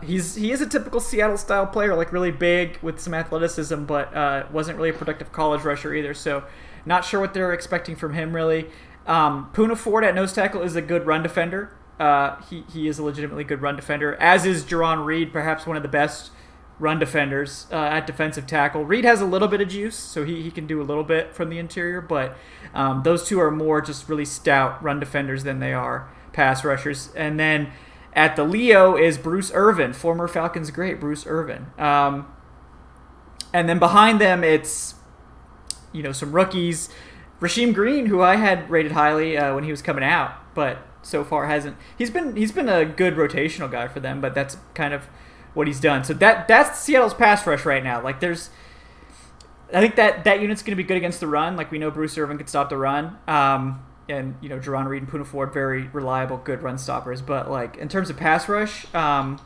He is a typical Seattle-style player, really big with some athleticism, but wasn't really a productive college rusher either. So not sure what they're expecting from him, really. Poona Ford at nose tackle is a good run defender. He is a legitimately good run defender, as is Jerron Reed, perhaps one of the best run defenders at defensive tackle. Reed has a little bit of juice, so he can do a little bit from the interior, but those two are more just really stout run defenders than they are pass rushers. And then at the Leo is Bruce Irvin, former Falcons great Bruce Irvin. And then behind them, it's some rookies. Rasheem Green, who I had rated highly when he was coming out, but so far hasn't. He's been a good rotational guy for them, but that's kind of what he's done. So that's Seattle's pass rush right now. Like I think that unit's going to be good against the run. Like we know Bruce Irvin can stop the run. And Jerron Reed and Poona Ford, very reliable, good run stoppers. But like in terms of pass rush, I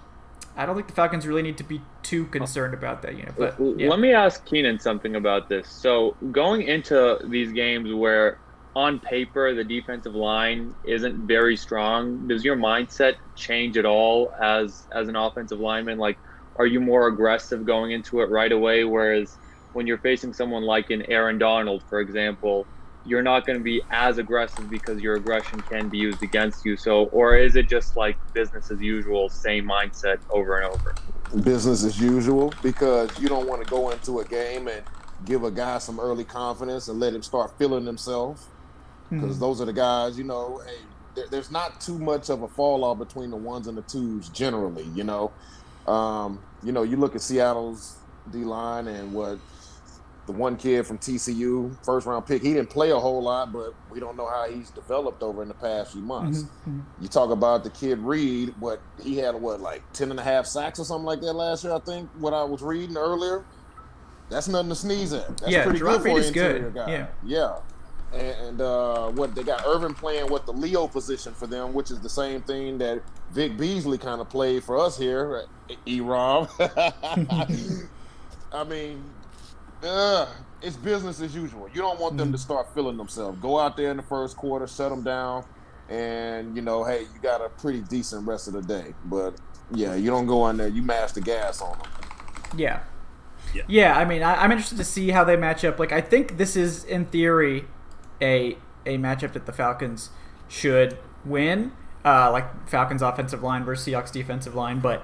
don't think the Falcons really need to be too concerned about that unit. But yeah. Let me ask Keenan something about this. So going into these games where on paper the defensive line isn't very strong, does your mindset change at all as an offensive lineman? Like, are you more aggressive going into it right away, whereas when you're facing someone like an Aaron Donald, for example, you're not going to be as aggressive because your aggression can be used against you? So, or is it just like business as usual, same mindset over and over? Business as usual, because you don't want to go into a game and give a guy some early confidence and let him start feeling himself. Because those are the guys, hey, there's not too much of a fall off between the ones and the twos generally, you look at Seattle's D-line and the one kid from TCU, first-round pick, he didn't play a whole lot, but we don't know how he's developed over in the past few months. You talk about the kid Reed, he had, 10.5 sacks or something like that last year, I think, what I was reading earlier. That's nothing to sneeze at. That's pretty good for an interior guy. Yeah. And they got Irvin playing the Leo position for them, which is the same thing that Vic Beasley kind of played for us here at E-Rob. I mean, it's business as usual. You don't want them to start feeling themselves. Go out there in the first quarter, shut them down, and, hey, you got a pretty decent rest of the day. But, yeah, you don't go in there, you mash the gas on them. Yeah, I mean, I'm interested to see how they match up. Like, I think this is, in theory, a matchup that the Falcons should win, like Falcons offensive line versus Seahawks defensive line. But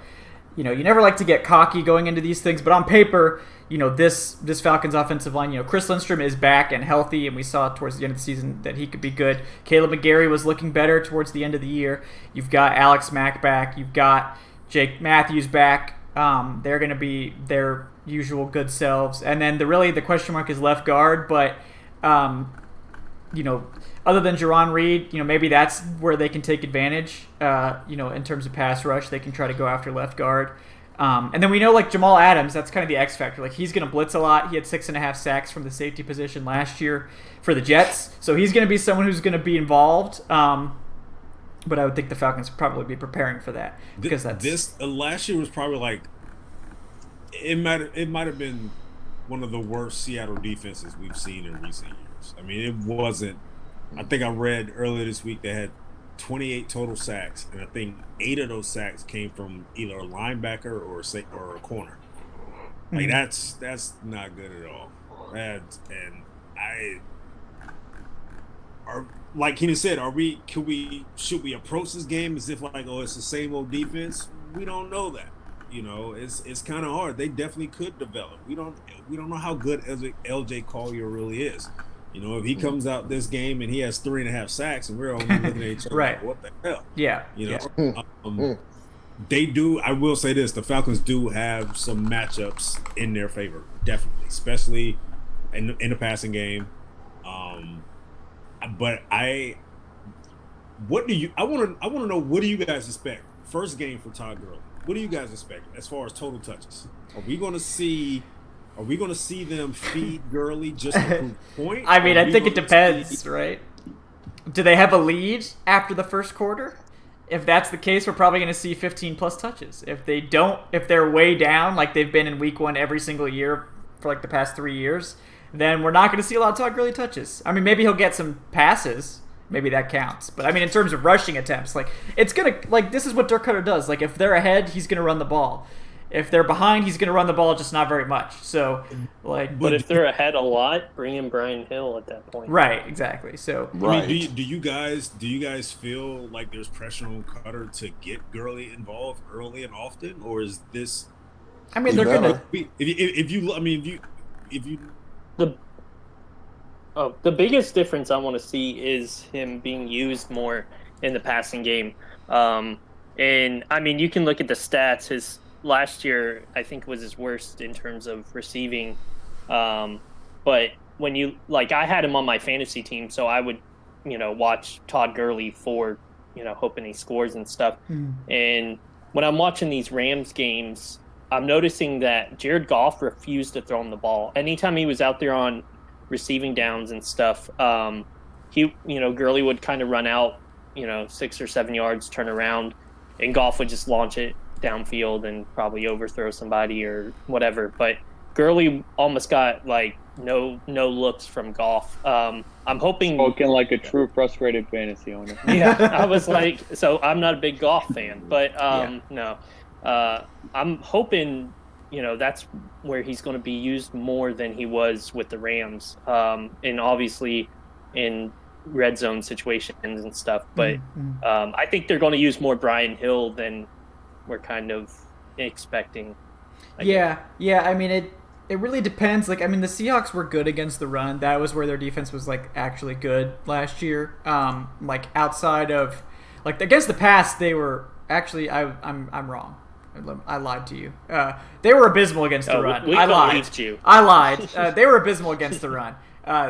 you never like to get cocky going into these things. But on paper, this Falcons offensive line, Chris Lindstrom is back and healthy, and we saw towards the end of the season that he could be good. Caleb McGarry was looking better towards the end of the year. You've got Alex Mack back. You've got Jake Matthews back. They're going to be their usual good selves. And then the question mark is left guard, but other than Jerron Reed, maybe that's where they can take advantage, in terms of pass rush. They can try to go after left guard. And then we know, Jamal Adams, that's kind of the X factor. Like, he's going to blitz a lot. He had 6.5 sacks from the safety position last year for the Jets. So he's going to be someone who's going to be involved. But I would think the Falcons would probably be preparing for that. Because last year was probably it might have been one of the worst Seattle defenses we've seen in recent years. I mean, it wasn't. I think I read earlier this week they had 28 total sacks, and I think 8 of those sacks came from either a linebacker or a corner. Like that's not good at all. Like Keenan said, should we approach this game as if it's the same old defense? We don't know that. It's kind of hard. They definitely could develop. We don't know how good LJ Collier really is. If he comes out this game and he has 3.5 sacks and we're only looking at each other right. what the hell? Yeah. They do. I will say this: the Falcons do have some matchups in their favor, definitely, especially in the passing game. But I want to know, what do you guys expect? First game for Todd Gurley. What do you guys expect as far as total touches? Are we going to see them feed Gurley just to prove point? I mean, I think it depends, right? Do they have a lead after the first quarter? If that's the case, we're probably going to see 15-plus touches. If they don't, if they're way down like they've been in week 1 every single year for the past 3 years, then we're not going to see a lot of Todd Gurley touches. I mean, maybe he'll get some passes. Maybe that counts. But, I mean, in terms of rushing attempts, it's going to – this is what Dirk Cutter does. If they're ahead, he's going to run the ball. If they're behind, he's going to run the ball, just not very much. So, like, but if they're ahead a lot, bring in Brian Hill at that point. Right, exactly. So, Right. I mean, do you guys feel like there's pressure on Cutter to get Gurley involved early and often, or is this? I mean, they're going to. If you. The biggest difference I want to see is him being used more in the passing game. And I mean, you can look at the stats. His last year, I think, was his worst in terms of receiving. But when you I had him on my fantasy team, so I would, watch Todd Gurley for, hoping he scores and stuff. And when I'm watching these Rams games, I'm noticing that Jared Goff refused to throw him the ball. Anytime he was out there on receiving downs and stuff, Gurley would kind of run out, 6 or 7 yards, turn around, and Goff would just launch it downfield and probably overthrow somebody or whatever. But Gurley almost got no looks from Goff. I'm hoping. Spoken like a true frustrated fantasy owner. Yeah, I was so I'm not a big Goff fan, but no, I'm hoping. That's where he's going to be used more than he was with the Rams, and obviously in red zone situations and stuff. But I think they're going to use more Brian Hill than we're kind of expecting. Yeah. I mean, it really depends. The Seahawks were good against the run. That was where their defense was actually good last year. Outside of against the pass, they were actually. I'm wrong. I lied to you. They were abysmal against the run. I lied. They were abysmal against the run.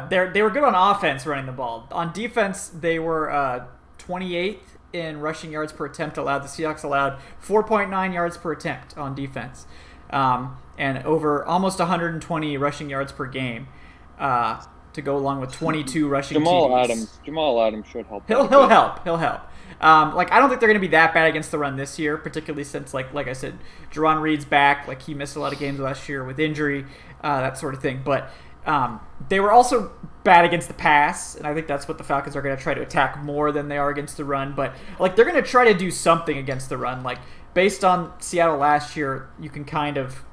They were good on offense running the ball. On defense, they were 28th in rushing yards per attempt allowed. The Seahawks allowed 4.9 yards per attempt on defense, and over almost 120 rushing yards per game to go along with 22 rushing TDs. Jamal Adams should help. He'll help. I don't think they're going to be that bad against the run this year, particularly since, like I said, Jerron Reed's back. He missed a lot of games last year with injury, that sort of thing. But they were also bad against the pass, and I think that's what the Falcons are going to try to attack more than they are against the run. But they're going to try to do something against the run. Based on Seattle last year, you can kind of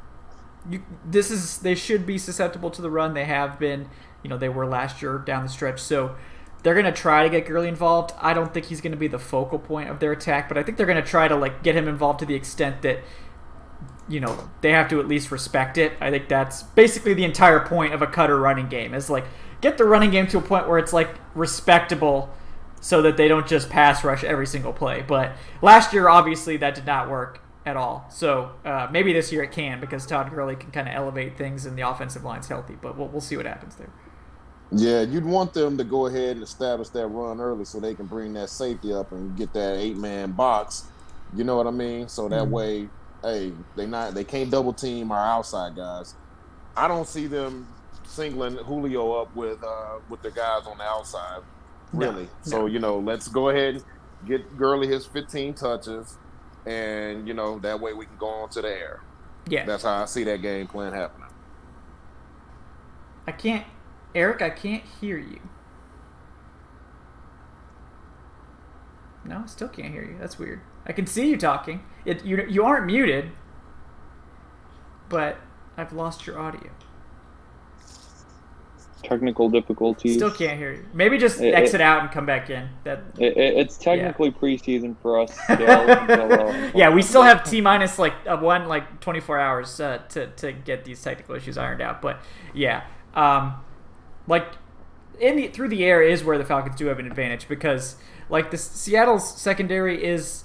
they should be susceptible to the run. They have been, they were last year down the stretch. So they're going to try to get Gurley involved. I don't think he's going to be the focal point of their attack, but I think they're going to try to get him involved to the extent that they have to at least respect it. I think that's basically the entire point of a Cutter running game is get the running game to a point where it's respectable so that they don't just pass rush every single play. But last year, obviously, that did not work at all. So maybe this year it can because Todd Gurley can kind of elevate things and the offensive line's healthy, but we'll see what happens there. Yeah, you'd want them to go ahead and establish that run early so they can bring that safety up and get that 8-man box. You know what I mean? So that way, they can't double team our outside guys. I don't see them singling Julio up with the guys on the outside, really. No. So let's go ahead and get Gurley his 15 touches, and that way we can go on to the air. Yeah, that's how I see that game plan happening. Eric, I can't hear you. No, I still can't hear you. That's weird. I can see you talking. You aren't muted, but I've lost your audio. Technical difficulties. Still can't hear you. Maybe just exit out and come back in. It's technically preseason for us. Yeah, we still have T-minus 24 hours to get these technical issues ironed out. But yeah. Through the air is where the Falcons do have an advantage because the Seattle's secondary is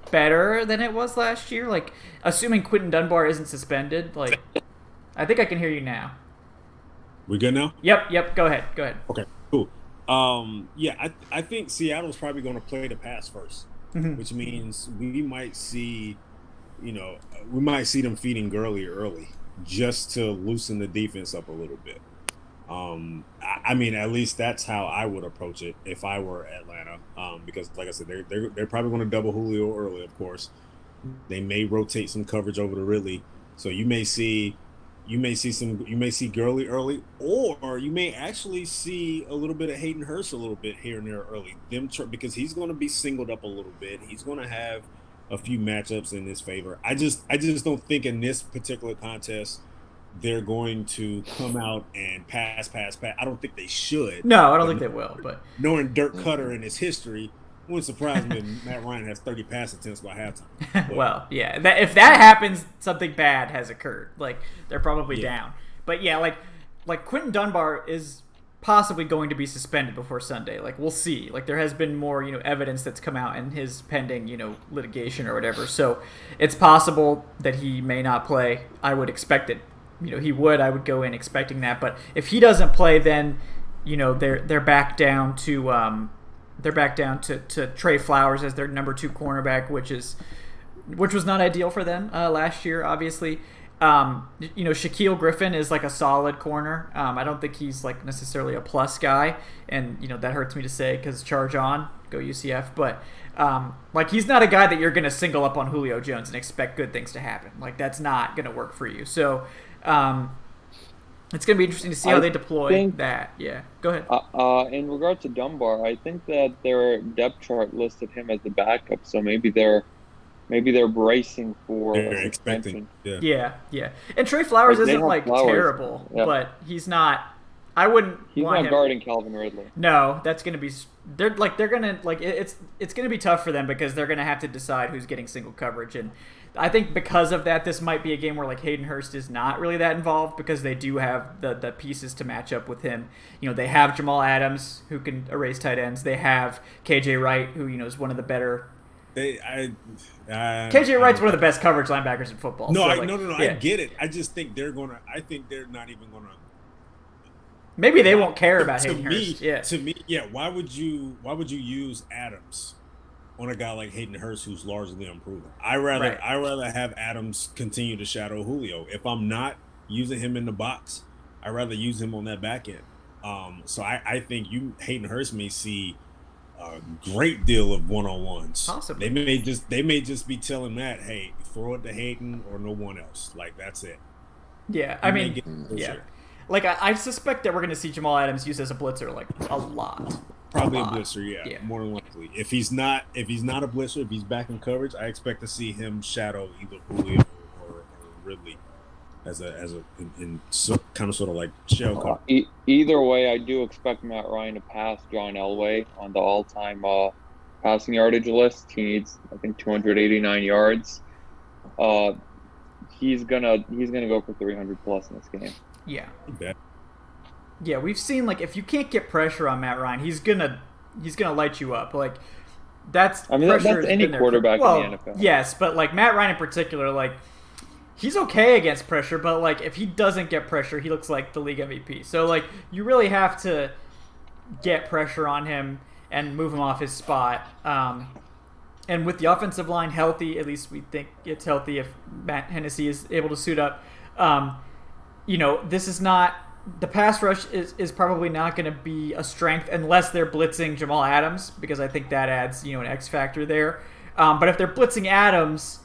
better than it was last year. Assuming Quentin Dunbar isn't suspended, I think I can hear you now. We good now? Yep. Go ahead. Okay, cool. I think Seattle's probably going to play the pass first, which means we might see them feeding Gurley early just to loosen the defense up a little bit. I mean, at least that's how I would approach it if I were Atlanta. Because, like I said, they're probably going to double Julio early. Of course, they may rotate some coverage over to Ridley, so you may see Gurley early, or you may actually see a little bit of Hayden Hurst a little bit here and there early. Because he's going to be singled up a little bit. He's going to have a few matchups in his favor. I just don't think in this particular contest they're going to come out and pass. I don't think they should. No, I don't think they will. But knowing Dirk Cutter and his history, it wouldn't surprise me if Matt Ryan has 30 pass attempts by halftime. Well, yeah, if that happens, something bad has occurred. Like they're probably down. But yeah, like Quentin Dunbar is possibly going to be suspended before Sunday. Like we'll see. Like there has been more, evidence that's come out in his pending, litigation or whatever. So it's possible that he may not play. I would expect it. He would. I would go in expecting that. But if he doesn't play, then they're back down to Trey Flowers as their number 2 cornerback, which was not ideal for them last year, obviously. Shaquille Griffin is like a solid corner. I don't think he's like necessarily a plus guy, and that hurts me to say because charge on, go UCF. But like he's not a guy that you're going to single up on Julio Jones and expect good things to happen. Like that's not going to work for you. So it's going to be interesting to see how they deploy that. Yeah, go ahead. In regard to Dunbar, I think that their depth chart listed him as the backup, so maybe they're bracing for expecting. Yeah. And Trey Flowers isn't like terrible, but he's not. I wouldn't. He's want not him guarding Calvin Ridley. No, that's gonna be. They're gonna it's gonna be tough for them because they're gonna have to decide who's getting single coverage, and I think because of that, this might be a game where like Hayden Hurst is not really that involved because they do have the pieces to match up with him. They have Jamal Adams who can erase tight ends. They have KJ Wright who is one of the better. KJ Wright's one of the best coverage linebackers in football. No, so no. I get it. I just think they're gonna. I think they're not even gonna. Maybe they won't care about Hayden Hurst. Yeah. To me, Why would you use Adams on a guy like Hayden Hurst who's largely unproven? I rather have Adams continue to shadow Julio. If I'm not using him in the box, I rather use him on that back end. So I think Hayden Hurst may see a great deal of one-on-ones. Possibly. They may just be telling Matt, hey, throw it to Hayden or no one else. Like that's it. Yeah, I mean, yeah. Like I suspect that we're going to see Jamal Adams used as a blitzer like a lot. Probably a blitzer, yeah, more than likely. If he's not a blitzer, if he's back in coverage, I expect to see him shadow either Julio or Ridley as a kind of sort of like shell cover. Either way, I do expect Matt Ryan to pass John Elway on the all-time passing yardage list. He needs, I think, 289 yards. He's gonna go for 300 plus in this game. Yeah. Yeah, we've seen like if you can't get pressure on Matt Ryan, he's gonna light you up. Like that's any quarterback in the NFL. Yes, but like Matt Ryan in particular, like he's okay against pressure, but like if he doesn't get pressure, he looks like the league MVP. So like you really have to get pressure on him and move him off his spot. And with the offensive line healthy, at least we think it's healthy if Matt Hennessy is able to suit up. This is not the pass rush is probably not going to be a strength unless they're blitzing Jamal Adams because I think that adds an X factor there. But if they're blitzing Adams,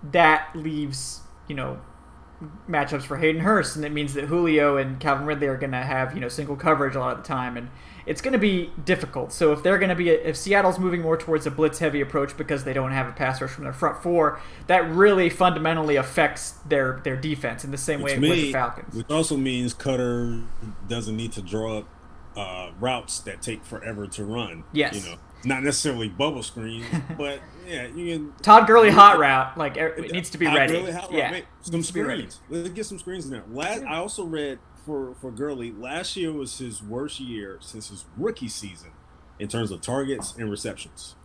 that leaves matchups for Hayden Hurst, and it means that Julio and Calvin Ridley are going to have single coverage a lot of the time, and it's going to be difficult. So if they're going to be if Seattle's moving more towards a blitz heavy approach because they don't have a pass rush from their front four, that really fundamentally affects their defense in the same way with the Falcons. Which also means Cutter doesn't need to draw up routes that take forever to run. Yes. Not necessarily bubble screens, but yeah, you can. Todd Gurley hot route, like it needs to be ready. Some screens. Let's get some screens in there. I also read for Gurley, last year was his worst year since his rookie season in terms of targets and receptions.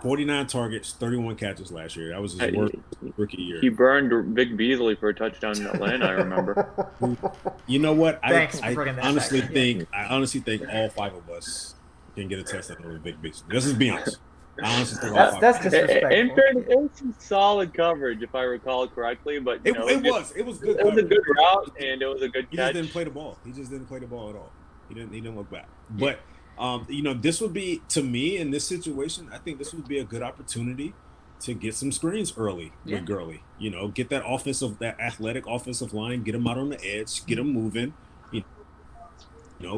49 targets, 31 catches last year. That was his worst rookie year. He burned Vic Beasley for a touchdown in Atlanta, I remember. You know what? I honestly think all 5 of us can get a touchdown over Vic Beasley. Let's just be honest. I honestly think that's disrespectful. In fairness, it was some solid coverage, if I recall correctly. But it was good. It was a good route, and it was a good catch. He just didn't play the ball. He just didn't play the ball at all. He didn't look back. But this would be, to me, in this situation, I think this would be a good opportunity to get some screens early with Gurley. Get that athletic offensive line, get him out on the edge, get him moving.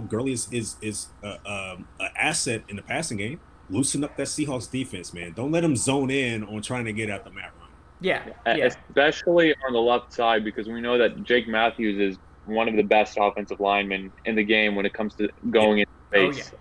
Gurley is an asset in the passing game. loosen up that Seahawks defense, man. Don't let them zone in on trying to get at the Matt Ryan. Yeah. Especially on the left side, because we know that Jake Matthews is one of the best offensive linemen in the game when it comes to going in space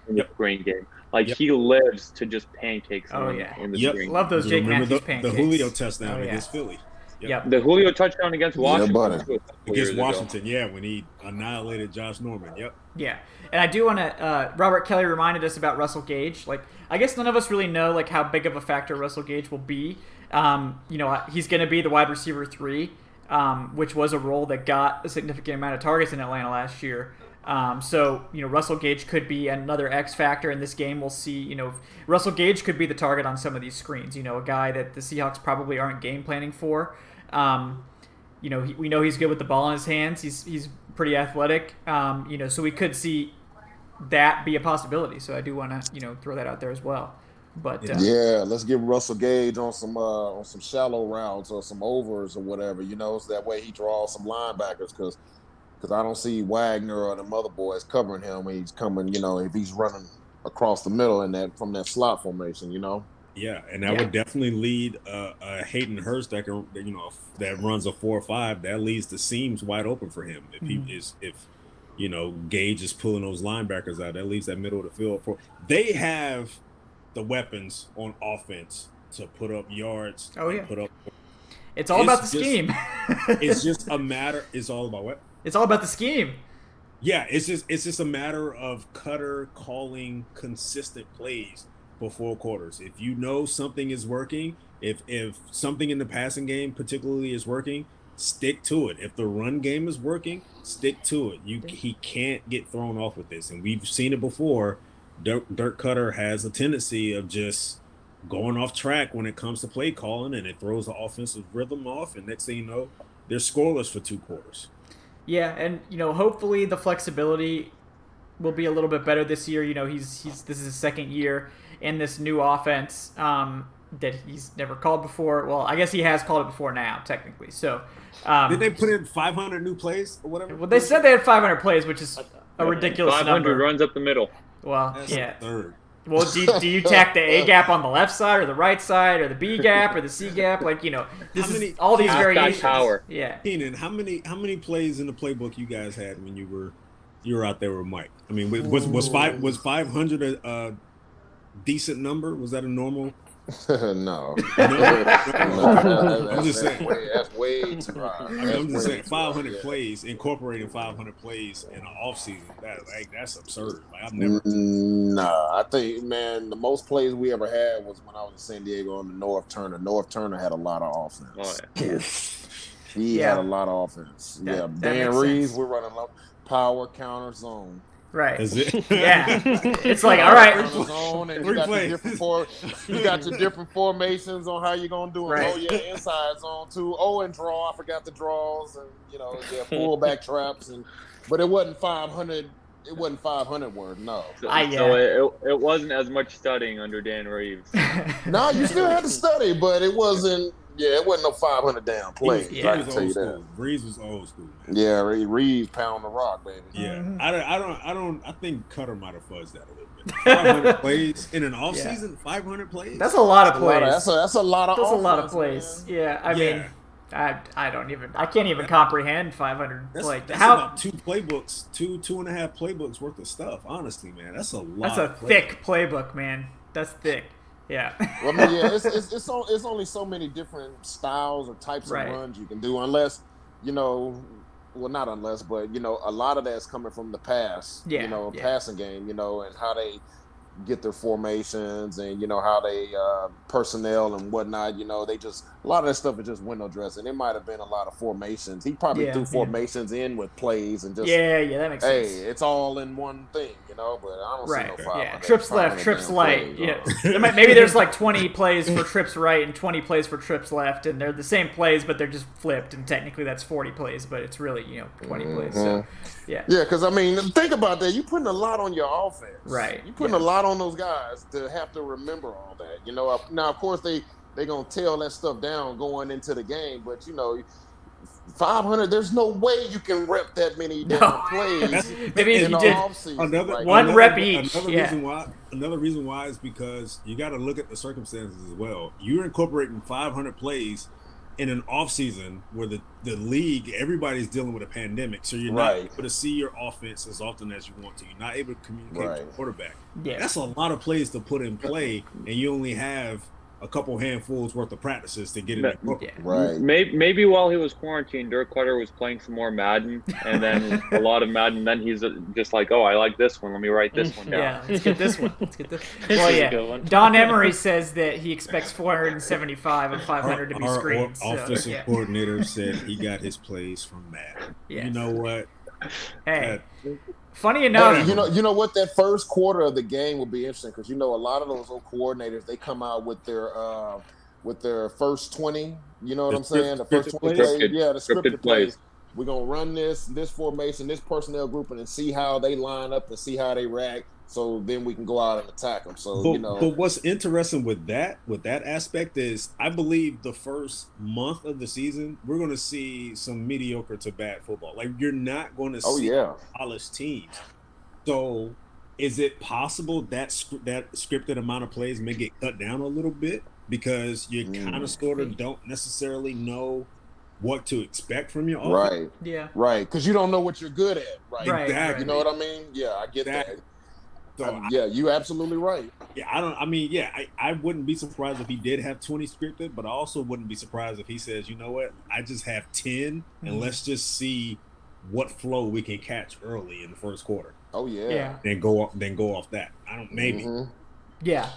in the screen game. Like, he lives to just pancakes in the screen. Love those Jake Matthews pancakes. The Julio touchdown against Philly. Yep. The Julio touchdown against Washington. Against Washington, when he annihilated Josh Norman. Yep. Yeah. And I do want to, Robert Kelly reminded us about Russell Gage. Like, I guess none of us really know, like, how big of a factor Russell Gage will be. He's going to be the wide receiver 3, which was a role that got a significant amount of targets in Atlanta last year. Russell Gage could be another X factor in this game. We'll see, Russell Gage could be the target on some of these screens, a guy that the Seahawks probably aren't game planning for. We know he's good with the ball in his hands. He's pretty athletic. So we could see that be a possibility. So I do want to, throw that out there as well. But let's give Russell Gage on some shallow routes or some overs or whatever, so that way he draws some linebackers because I don't see Wagner or the other boys covering him when he's coming, if he's running across the middle and from that slot formation, Yeah, and that would definitely lead Hayden Hurst that can, that runs a 4-5. That leaves the seams wide open for him. If Gage is pulling those linebackers out, that leaves that middle of the field for. They have the weapons on offense to put up yards. Put up. It's all about the scheme. It's just a matter. It's all about what? It's all about the scheme. Yeah, it's just a matter of Cutter calling consistent plays for 4 quarters. If you know something is working, if something in the passing game particularly is working, stick to it. If the run game is working, stick to it. He can't get thrown off with this, and we've seen it before. Dirk Cutter has a tendency of just going off track when it comes to play calling, and it throws the offensive rhythm off, and next thing you know, they're scoreless for 2 quarters. Yeah, and hopefully the flexibility will be a little bit better this year. This is his second year in this new offense that he's never called before. Well, I guess he has called it before now, technically. So, did they put in 500 new plays or whatever? Well, they said they had 500 plays, which is a ridiculous 500 number. runs up the middle. Well, That's yeah. a third. Well, do you tack the A gap on the left side or the right side or the B gap or the C gap? Like, all these variations. Power. Yeah. Keenan, how many plays in the playbook you guys had when you were out there with Mike? I mean, was 500 a decent number? Was that a normal? No. I'm just saying. That's way too high. I'm just saying 500 plays, incorporating 500 plays in an off season. That's absurd. Like, I've never. Nah, I think, man, the most plays we ever had was when I was in San Diego on the North Turner. North Turner had a lot of offense. Oh, yeah. He had a lot of offense. That Dan makes Reeves, sense. we're running power counter zone. Right. Is it? Yeah. It's like, all right. Zone, and you got your different formations on how you're gonna do it. Right. Oh yeah, inside zone too. Oh, and draw. I forgot the draws and fullback traps but it wasn't 500. It wasn't 500 word. No. So it wasn't as much studying under Dan Reeves. No, you still had to study, but it wasn't. Yeah, it wasn't no 500 down plays. He was old school. Breeze was old school, man. Yeah, Reeves pound the rock, baby. Yeah, I think Cutter might have fuzzed that a little bit. 500 plays in an off season. 500 plays. That's a lot of plays. That's a lot of. That's offense, a lot of plays. Man. Yeah, I mean, I can't even comprehend 500 plays. That's about 2 playbooks, 2.5 playbooks worth of stuff. Honestly, man, that's a lot. That's a thick playbook, man. That's thick. Yeah. Well, I mean, yeah, it's only so many different styles or types of runs you can do, unless well, not unless, but a lot of that's coming from the pass. Passing game. And how they get their formations and how they personnel and whatnot. They just a lot of that stuff is just window dressing. It might have been a lot of formations. He probably threw formations in with plays and just that makes sense. Hey, it's all in one thing, but I don't see no 500. Yeah, trips left, trips right. Maybe there's like 20 plays for trips right and 20 plays for trips left, and they're the same plays, but they're just flipped. And technically, that's 40 plays, but it's really 20 plays. So yeah, because I mean, think about that. You're putting a lot on your offense, right? You're putting a lot on those guys to have to remember all that. Now, of course, they're gonna tell that stuff down going into the game, but 500. There's no way you can rep that many different plays. Maybe if in you the did offseason. Like, one rep each. Another reason why is because you got to look at the circumstances as well. You're incorporating 500 plays in an offseason where the league, everybody's dealing with a pandemic, so you're not able to see your offense as often as you want to. You're not able to communicate with the quarterback. Yeah. That's a lot of plays to put in play, and you only have a couple handfuls worth of practices to get it in. Right. Maybe while he was quarantined, Dirk Cutter was playing some more Madden, and then a lot of Madden. Then he's just like, oh, I like this one. Let me write this one down. Yeah, let's get this one. Well, yeah. Don Emery says that he expects 475 of 500 to be screens. Our offensive coordinator said he got his plays from Madden. Yeah. You know what? Hey. Funny enough, you know what? That first quarter of the game will be interesting because a lot of those old coordinators, they come out with their first 20. You know what I'm saying? The first 20 plays, the scripted plays. We're gonna run this formation, this personnel grouping, and see how they line up and see how they react. So then we can go out and attack them. So But what's interesting with that aspect is, I believe the first month of the season we're going to see some mediocre to bad football. Like, you're not going to see polished teams. So is it possible that scripted amount of plays may get cut down a little bit because you kind of sort of don't necessarily know what to expect from your offense? Right. Yeah. Right. Because you don't know what you're good at. Right. Exactly. You know what I mean? Yeah, I get that. So you're absolutely right. Yeah, I wouldn't be surprised if he did have 20 scripted, but I also wouldn't be surprised if he says, you know what, I just have 10, and let's just see what flow we can catch early in the first quarter. Oh yeah. Then go off that. Maybe. Mm-hmm. Yeah.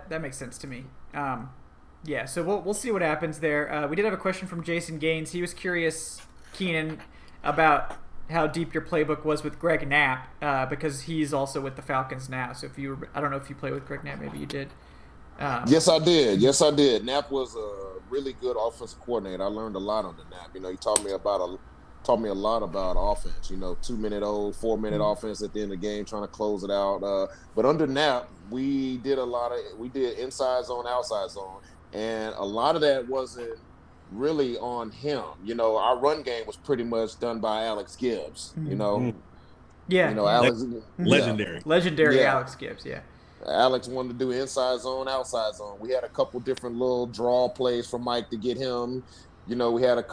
That makes sense to me. So we'll see what happens there. We did have a question from Jason Gaines. He was curious, Keenan, about how deep your playbook was with Greg Knapp, because he's also with the Falcons now. So I don't know if you play with Greg Knapp, maybe you did. Yes, I did. Knapp was a really good offensive coordinator. I learned a lot under Knapp. He taught me a lot about offense. 2-minute old, 4-minute offense at the end of the game, trying to close it out. But under Knapp, we did inside zone, outside zone, and a lot of that wasn't really on him. Our run game was pretty much done by Alex Gibbs. Alex, legendary Alex Gibbs. Yeah, Alex wanted to do inside zone, outside zone. We had a couple different little draw plays for Mike to get him. We had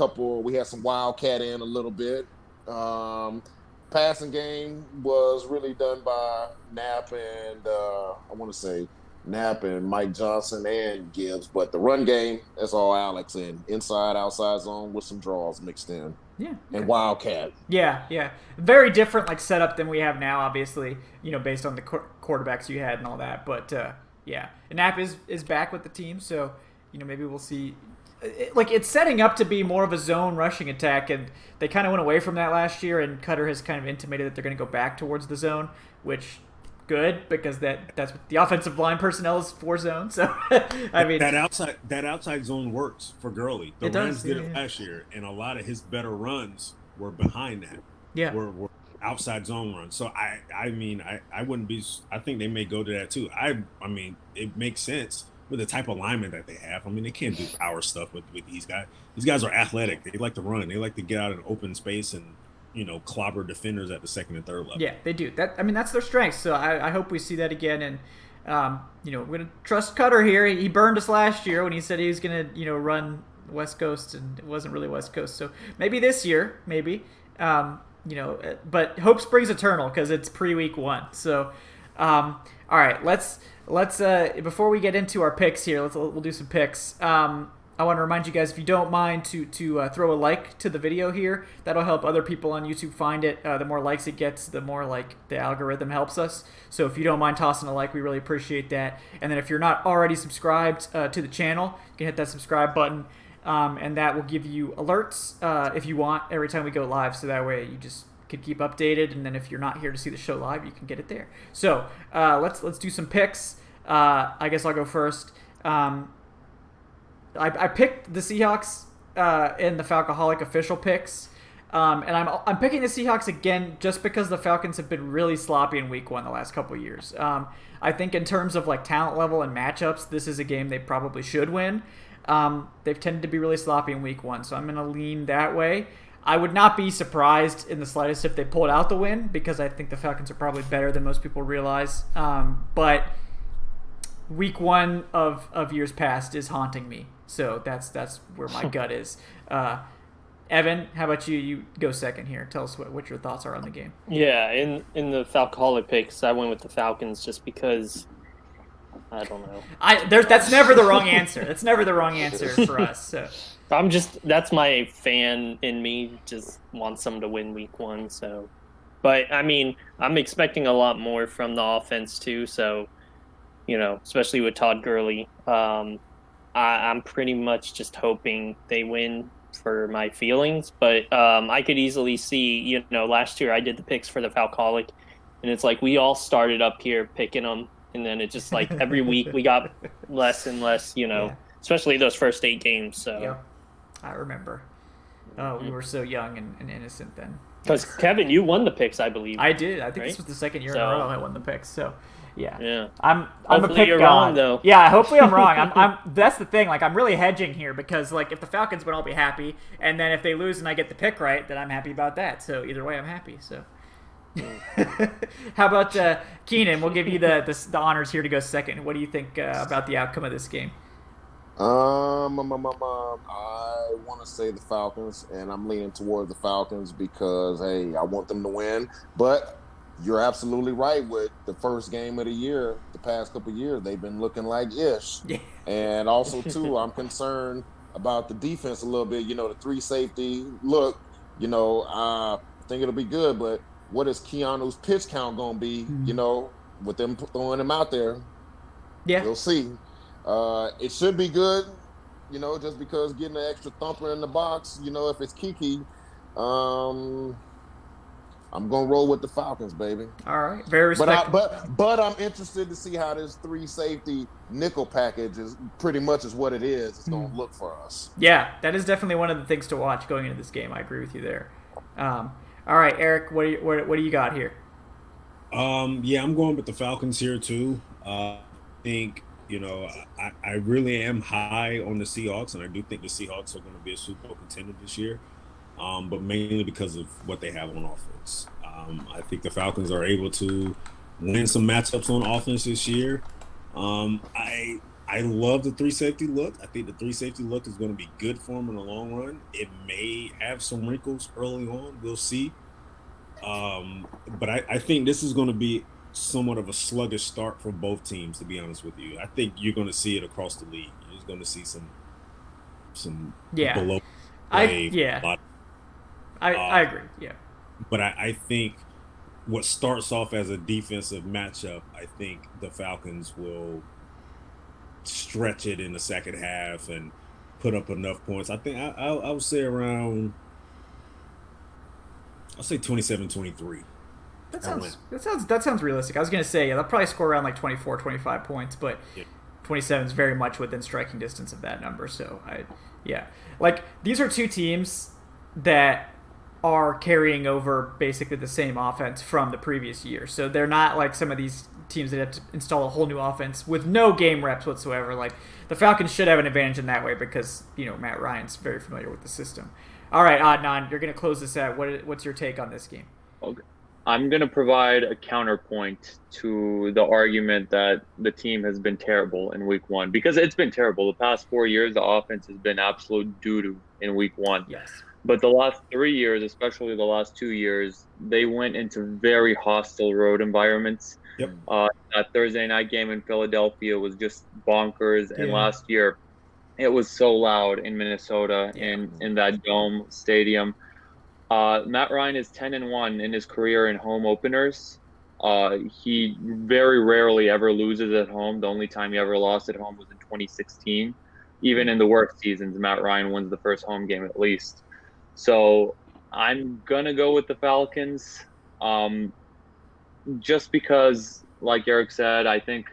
some wildcat in a little bit. Passing game was really done by Knapp and I want to say Knapp and Mike Johnson and Gibbs, but the run game, that's all Alex, and inside, outside zone with some draws mixed in. Yeah. Okay. And wildcat. Yeah. Very different setup than we have now, obviously, based on the quarterbacks you had and all that. But and Knapp is back with the team, so maybe we'll see. It's setting up to be more of a zone rushing attack, and they kind of went away from that last year, and Cutter has kind of intimated that they're going to go back towards the zone, which good, because that's what the offensive line personnel is for zone. So that outside zone works for Gurley. The Rams did it last year, and a lot of his better runs were behind that. Yeah, were outside zone runs. So I wouldn't be. I think they may go to that too. I mean, it makes sense with the type of linemen that they have. They can't do power stuff with these guys. These guys are athletic. They like to run. They like to get out in open space and clobber defenders at the second and third level. Yeah, they do. That's their strength. So I hope we see that again. And we're gonna trust Cutter here. He burned us last year when he said he was gonna run West Coast, and it wasn't really West Coast. So maybe this year, but hope springs eternal because it's pre-week 1. So all right, let's before we get into our picks here, we'll do some picks. I want to remind you guys, if you don't mind, to throw a like to the video here. That'll help other people on YouTube find it. The more likes it gets, the more the algorithm helps us. So if you don't mind tossing a like, we really appreciate that. And then if you're not already subscribed to the channel, you can hit that subscribe button, and that will give you alerts if you want every time we go live. So that way you just can keep updated. And then if you're not here to see the show live, you can get it there. So let's do some picks. I guess I'll go first. I picked the Seahawks in the Falcoholic official picks, and I'm picking the Seahawks again just because the Falcons have been really sloppy in Week 1 the last couple of years. I think in terms of talent level and matchups, this is a game they probably should win. they've tended to be really sloppy in week 1, so I'm going to lean that way. I would not be surprised in the slightest if they pulled out the win, because I think the Falcons are probably better than most people realize. But week 1 of years past is haunting me, so that's where my gut is. Evan, how about you? You go second here. Tell us what your thoughts are on the game. Yeah, in the Falcoholic picks, I went with the Falcons just because I don't know. That's never the wrong answer. That's never the wrong answer for us. So that's my fan in me, just wants them to win week 1. So, but I mean, I'm expecting a lot more from the offense too. So, especially with Todd Gurley, I'm pretty much just hoping they win for my feelings. But I could easily see, last year I did the picks for the Falcoholic, and it's like we all started up here picking them. And then it just like every week we got less and less, especially those first 8 games. So yep. I remember. Oh, we were so young and innocent then. Because Kevin, you won the picks, I believe. I did. I think this was the second year in a row I won the picks. So yeah. I'm a pick you're god. Wrong, though. Yeah, hopefully I'm wrong. I'm that's the thing. Like I'm really hedging here because like if the Falcons win, I'll be happy, and then if they lose and I get the pick right, then I'm happy about that. So either way, I'm happy. So. How about Keenan? We'll give you the honors here to go second. What do you think about the outcome of this game? I want to say the Falcons, and I'm leaning toward the Falcons because, hey, I want them to win. But you're absolutely right with the first game of the year. The past couple of years, they've been looking like ish. Yeah. And also, too, I'm concerned about the defense a little bit. The 3 safety look, I think it'll be good, but what is Keanu's pitch count going to be, with them throwing him out there? Yeah. We'll see. It should be good, just because getting an extra thumper in the box, if it's Kiki, I'm going to roll with the Falcons, baby. All right. Very respectable. But I'm interested to see how this 3 safety nickel package is pretty much is what it is. It's going to look for us. Yeah, that is definitely one of the things to watch going into this game. I agree with you there. All right, Eric, what do you got here? Yeah, I'm going with the Falcons here too. I think, I really am high on the Seahawks, and I do think the Seahawks are going to be a Super Bowl contender this year, but mainly because of what they have on offense. I think the Falcons are able to win some matchups on offense this year. I love the 3 safety look. I think the 3 safety look is going to be good for them in the long run. It may have some wrinkles early on. We'll see. But I think this is going to be somewhat of a sluggish start for both teams, to be honest with you. I think you're going to see it across the league. You're just going to see some below play. I agree. Yeah. But I think what starts off as a defensive matchup, I think the Falcons will stretch it in the second half and put up enough points. I think I would say around, I'll say 27-23. That sounds realistic. I was going to say, they'll probably score around like 24, 25 points, but 27 is very much within striking distance of that number. So like these are 2 teams that are carrying over basically the same offense from the previous year. So they're not like some of these teams that have to install a whole new offense with no game reps whatsoever. Like the Falcons should have an advantage in that way because, Matt Ryan's very familiar with the system. All right, Adnan, you're going to close this out. What's your take on this game? Okay. I'm going to provide a counterpoint to the argument that the team has been terrible in week 1, because it's been terrible. The past 4 years, the offense has been absolute doo-doo in week 1. Yes. But the last 3 years, especially the last 2 years, they went into very hostile road environments. Yep. That Thursday night game in Philadelphia was just bonkers. And last year, it was so loud in Minnesota in that dome stadium. Matt Ryan is 10-1 in his career in home openers. He very rarely ever loses at home. The only time he ever lost at home was in 2016. Even in the worst seasons, Matt Ryan wins the first home game at least. So I'm going to go with the Falcons just because, like Eric said, I think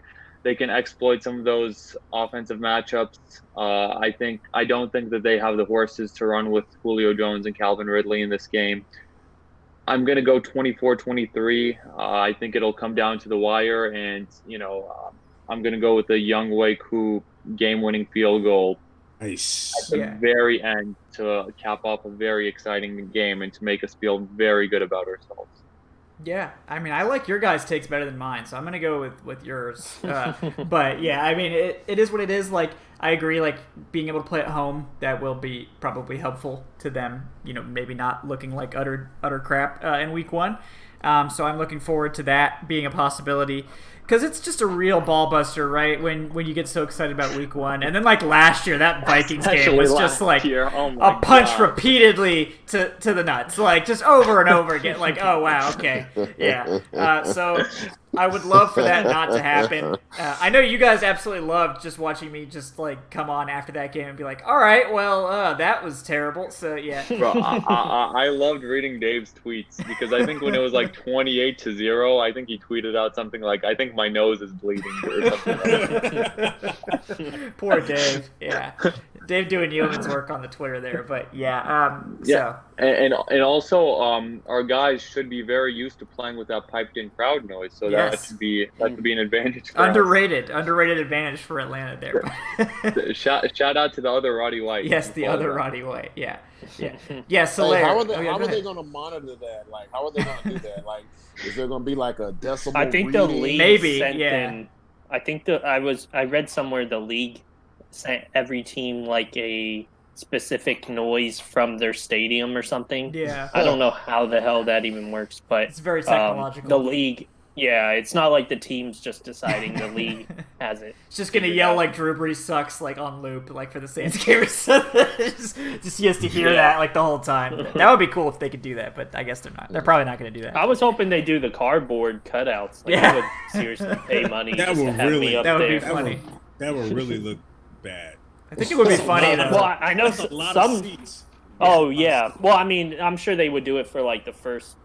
they can exploit some of those offensive matchups. I don't think that they have the horses to run with Julio Jones and Calvin Ridley in this game. I'm going to go 24-23. I think it'll come down to the wire, and, I'm going to go with the Young Wei Koo game-winning field goal Nice. at the very end to cap off a very exciting game and to make us feel very good about ourselves. Yeah, I mean, I like your guys' takes better than mine, so I'm gonna go with yours. But yeah, I mean, it is what it is. Like, I agree. Like, being able to play at home, that will be probably helpful to them. You know, maybe not looking like utter crap in week 1. So I'm looking forward to that being a possibility. Because it's just a real ball buster, right? When you get so excited about week 1, and then like last year, that Vikings game was just like a punch repeatedly to the nuts, like just over and over again. Like, oh wow, okay, yeah. So I would love for that not to happen. I know you guys absolutely loved just watching me just like come on after that game and be like, all right, well, that was terrible. So yeah, bro, I loved reading Dave's tweets because I think when it was like 28-0, I think he tweeted out something like, "I think my nose is bleeding," or something like that. Poor Dave. Yeah, Dave doing yeoman's work on the Twitter there, but yeah. So. And also, our guys should be very used to playing with that piped-in crowd noise, so that should be an advantage. For underrated advantage for Atlanta there. Shout out to the other Roddy White. Yes, the other Roddy White. Yeah. So hey, how are they going to monitor that? Like, how are they going to do that? Like, is there going to be like a decibel? I think the league maybe sent in. I think I read somewhere the league sent every team like a specific noise from their stadium or something. Yeah. I don't know how the hell that even works, but it's very technological. The league, it's not like the team's just deciding. The league has it. It's just gonna yell like Drew Brees sucks like on loop like for the Saints game. just he has to hear that like the whole time. That would be cool if they could do that, but I guess they're not. They're probably not gonna do that. I was hoping they do the cardboard cutouts. Like, I would seriously pay money that just would to have really me up that would there. be funny. That would really look bad. I think it would be funny though. Well, I know That's a lot some. of seats. Oh yeah. Well, I mean, I'm sure they would do it for like the first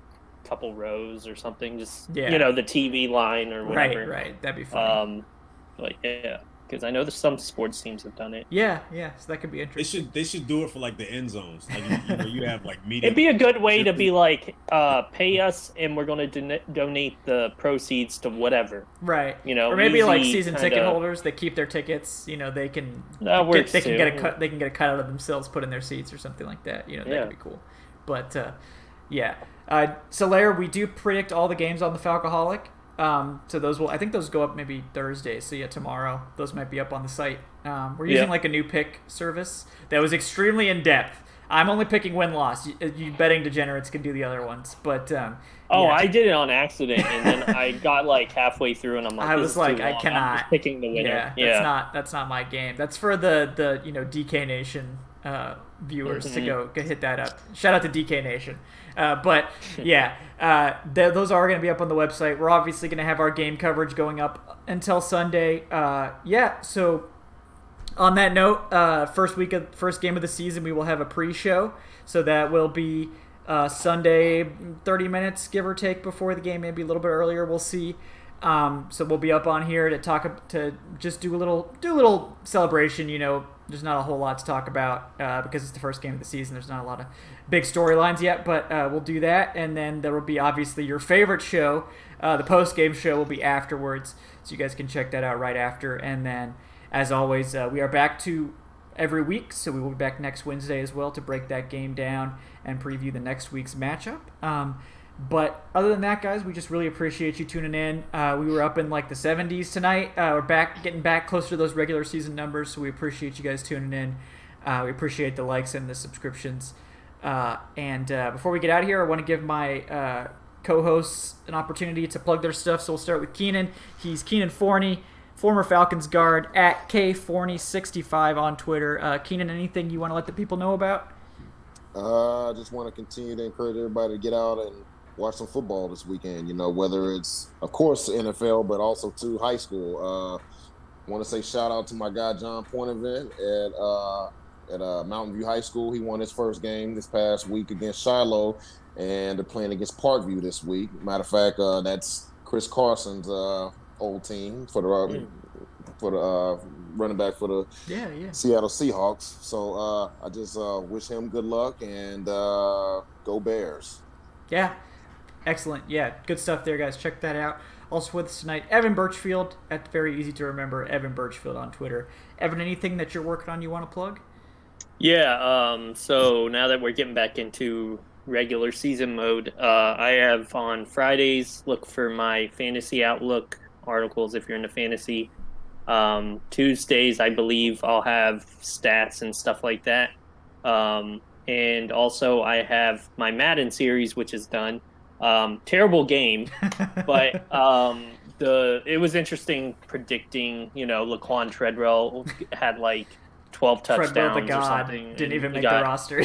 couple rows or something. Just the TV line or whatever. Right. That'd be funny. But yeah, because I know there's some sports teams have done it. Yeah. So that could be interesting. They should do it for like the end zones. Like you have like media. It'd be a good way to be like, pay us and we're going to donate the proceeds to whatever. Right. Or maybe like season ticket holders, they keep their tickets. They can they can get a cut. They can get a cut out of themselves, put in their seats or something like that. That would be cool. But so Lair, we do predict all the games on the Falcoholic. So I think those go up maybe Thursday. So tomorrow those might be up on the site. We're using like a new pick service that was extremely in depth. I'm only picking win-loss. You betting degenerates can do the other ones, but I did it on accident, and then I got like halfway through, and I'm like, I was like, I cannot. I'm just picking the winner. That's not my game. That's for the DK Nation viewers to go hit that up. Shout out to DK Nation. But those are going to be up on the website. We're obviously going to have our game coverage going up until Sunday. So on that note, first game of the season, we will have a pre-show. So that will be Sunday, 30 minutes give or take before the game, maybe a little bit earlier. We'll see. So we'll be up on here to just do a little celebration. There's not a whole lot to talk about because it's the first game of the season. There's not a lot of big storylines yet, but we'll do that. And then there will be obviously your favorite show. The post-game show will be afterwards, so you guys can check that out right after. And then, as always, we are back to every week, so we will be back next Wednesday as well to break that game down and preview the next week's matchup. But other than that, guys, we just really appreciate you tuning in. We were up in like the 70s tonight. We're getting back closer to those regular season numbers, so we appreciate you guys tuning in. We appreciate the likes and the subscriptions. And before we get out of here, I want to give my co-hosts an opportunity to plug their stuff. So we'll start with Keenan. He's Keenan Fourny, former Falcons guard, at KFourny65 on Twitter. Keenan, anything you want to let the people know about? I just want to continue to encourage everybody to get out and watch some football this weekend, whether it's, of course, NFL, but also to high school. I want to say shout out to my guy, John Pointevent at Mountain View High School. He won his first game this past week against Shiloh, and they're playing against Parkview this week. Matter of fact, that's Chris Carson's old team for the running back for the Seattle Seahawks. So I just wish him good luck and go Bears. Yeah. Excellent. Yeah, good stuff there, guys. Check that out. Also with us tonight, Evan Birchfield. That's very easy to remember. Evan Birchfield on Twitter. Evan, anything that you're working on you want to plug? Yeah, so now that we're getting back into regular season mode, I have on Fridays, look for my Fantasy Outlook articles if you're into fantasy. Tuesdays, I believe I'll have stats and stuff like that. And also I have my Madden series, which is done. Terrible game, but it was interesting predicting, Laquan Treadwell had like 12 touchdowns the God or something. Didn't even make the roster.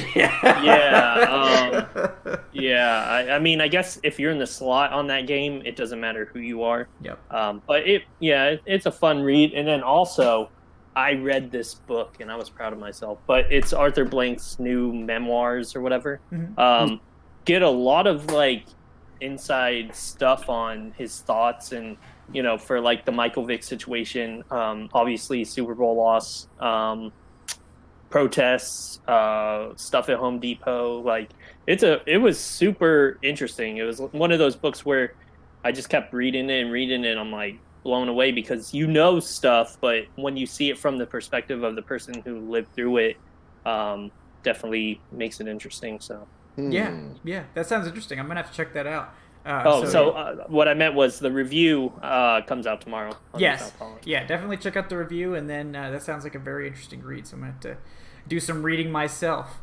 I mean, I guess if you're in the slot on that game, it doesn't matter who you are. Yep. But it's a fun read. And then also, I read this book and I was proud of myself. But it's Arthur Blank's new memoirs or whatever. Mm-hmm. Get a lot of like inside stuff on his thoughts and for like the Michael Vick situation, obviously Super Bowl loss, protests, stuff at Home Depot. Like it was super interesting. It was one of those books where I just kept reading it and I'm like blown away because stuff, but when you see it from the perspective of the person who lived through it, definitely makes it interesting. So yeah, that sounds interesting. I'm gonna have to check that out. What I meant was the review comes out tomorrow. Yes, yeah, definitely check out the review, and then that sounds like a very interesting read. So I'm gonna have to do some reading myself,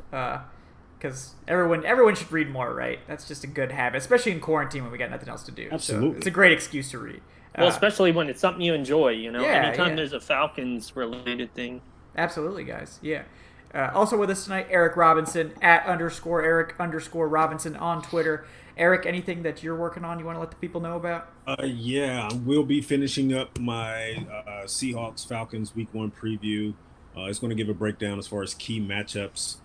because everyone should read more, right? That's just a good habit, especially in quarantine when we got nothing else to do. Absolutely, so it's a great excuse to read. Well, especially when it's something you enjoy. Anytime there's a Falcons related thing. Absolutely, guys. Yeah. Also with us tonight, Eric Robinson @Eric_Robinson on Twitter. Eric, anything that you're working on you want to let the people know about? Yeah, I will be finishing up my Seahawks Falcons Week 1 preview. It's going to give a breakdown as far as key matchups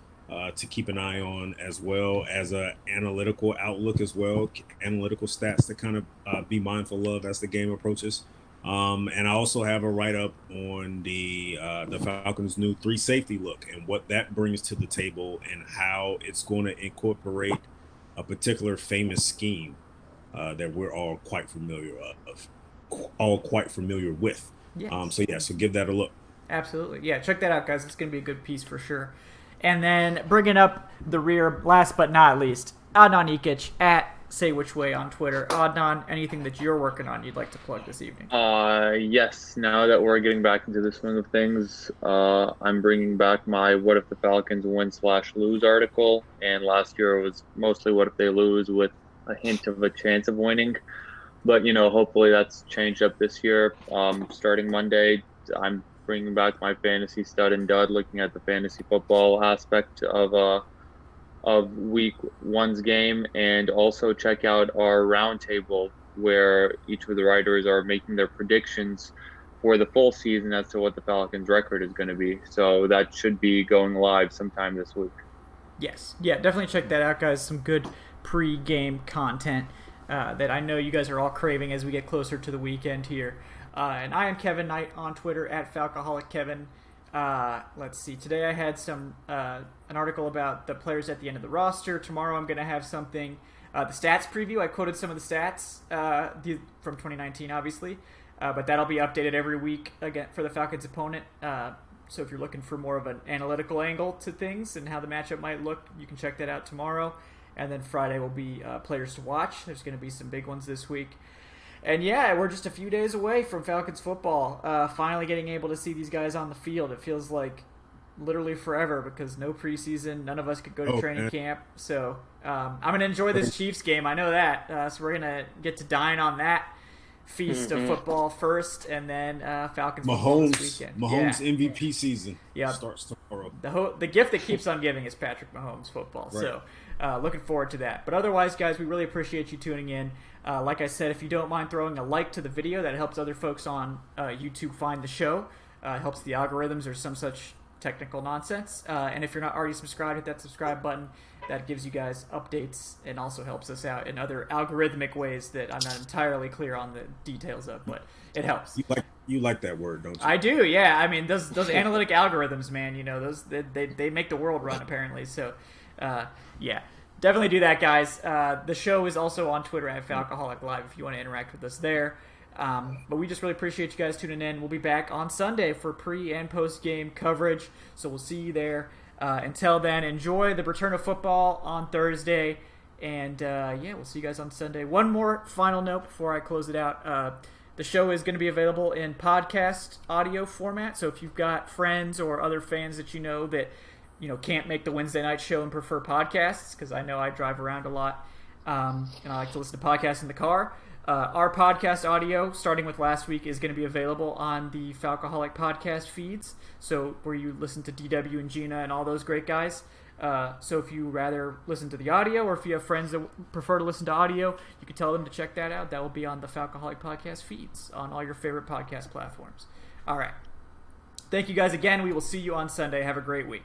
to keep an eye on, as well as a analytical outlook as well, analytical stats to kind of be mindful of as the game approaches. And I also have a write-up on the Falcons' new 3 safety look and what that brings to the table and how it's going to incorporate a particular famous scheme that we're all quite familiar with. Yes. So give that a look. Absolutely. Yeah, check that out, guys. It's going to be a good piece for sure. And then bringing up the rear, last but not least, Adnan Ikic @SayWhich on Twitter. Adnan, anything that you're working on you'd like to plug this evening? Yes. Now that we're getting back into the swing of things, I'm bringing back my "What if the Falcons win/lose" article. And last year it was mostly "What if they lose" with a hint of a chance of winning. But hopefully that's changed up this year. Starting Monday, I'm bringing back my fantasy stud and dud, looking at the fantasy football aspect of Week 1's game, and also check out our roundtable where each of the writers are making their predictions for the full season as to what the Falcons' record is going to be. So that should be going live sometime this week. Yes. Yeah, definitely check that out, guys. Some good pre-game content that I know you guys are all craving as we get closer to the weekend here. And I am Kevin Knight on Twitter @Falcoholic Kevin. Let's see. Today I had an article about the players at the end of the roster. Tomorrow I'm going to have something, the stats preview. I quoted some of the stats from 2019, obviously, but that'll be updated every week again for the Falcons' opponent. So if you're looking for more of an analytical angle to things and how the matchup might look, you can check that out tomorrow. And then Friday will be players to watch. There's going to be some big ones this week. And yeah, we're just a few days away from Falcons football. Finally getting able to see these guys on the field. It feels like literally forever because no preseason. None of us could go to training camp. So I'm going to enjoy this Chiefs game. I know that. So we're going to get to dine on that feast of football first, and then Falcons football this weekend. Mahomes MVP season yep. starts tomorrow. The gift that keeps on giving is Patrick Mahomes football. Right. So looking forward to that. But otherwise, guys, we really appreciate you tuning in. Like I said, if you don't mind throwing a like to the video, that helps other folks on YouTube find the show. Helps the algorithms or some such technical nonsense. And if you're not already subscribed, hit that subscribe button. That gives you guys updates and also helps us out in other algorithmic ways that I'm not entirely clear on the details of, but it helps. You like that word, don't you? I do, yeah. I mean, those analytic algorithms, man, those they make the world run apparently. So, yeah. definitely do that, guys. The show is also on Twitter at Falcoholic Live if you want to interact with us there. But we just really appreciate you guys tuning in. We'll be back on Sunday for pre- and post-game coverage, so we'll see you there. Until then, enjoy the return of football on Thursday, and we'll see you guys on Sunday. One more final note before I close it out. The show is going to be available in podcast audio format, so if you've got friends or other fans that you know that can't make the Wednesday night show and prefer podcasts, because I know I drive around a lot and I like to listen to podcasts in the car. Our podcast audio, starting with last week, is going to be available on the Falcoholic podcast feeds, so where you listen to DW and Gina and all those great guys. So if you rather listen to the audio, or if you have friends that prefer to listen to audio, you can tell them to check that out. That will be on the Falcoholic podcast feeds on all your favorite podcast platforms. All right. Thank you guys again. We will see you on Sunday. Have a great week.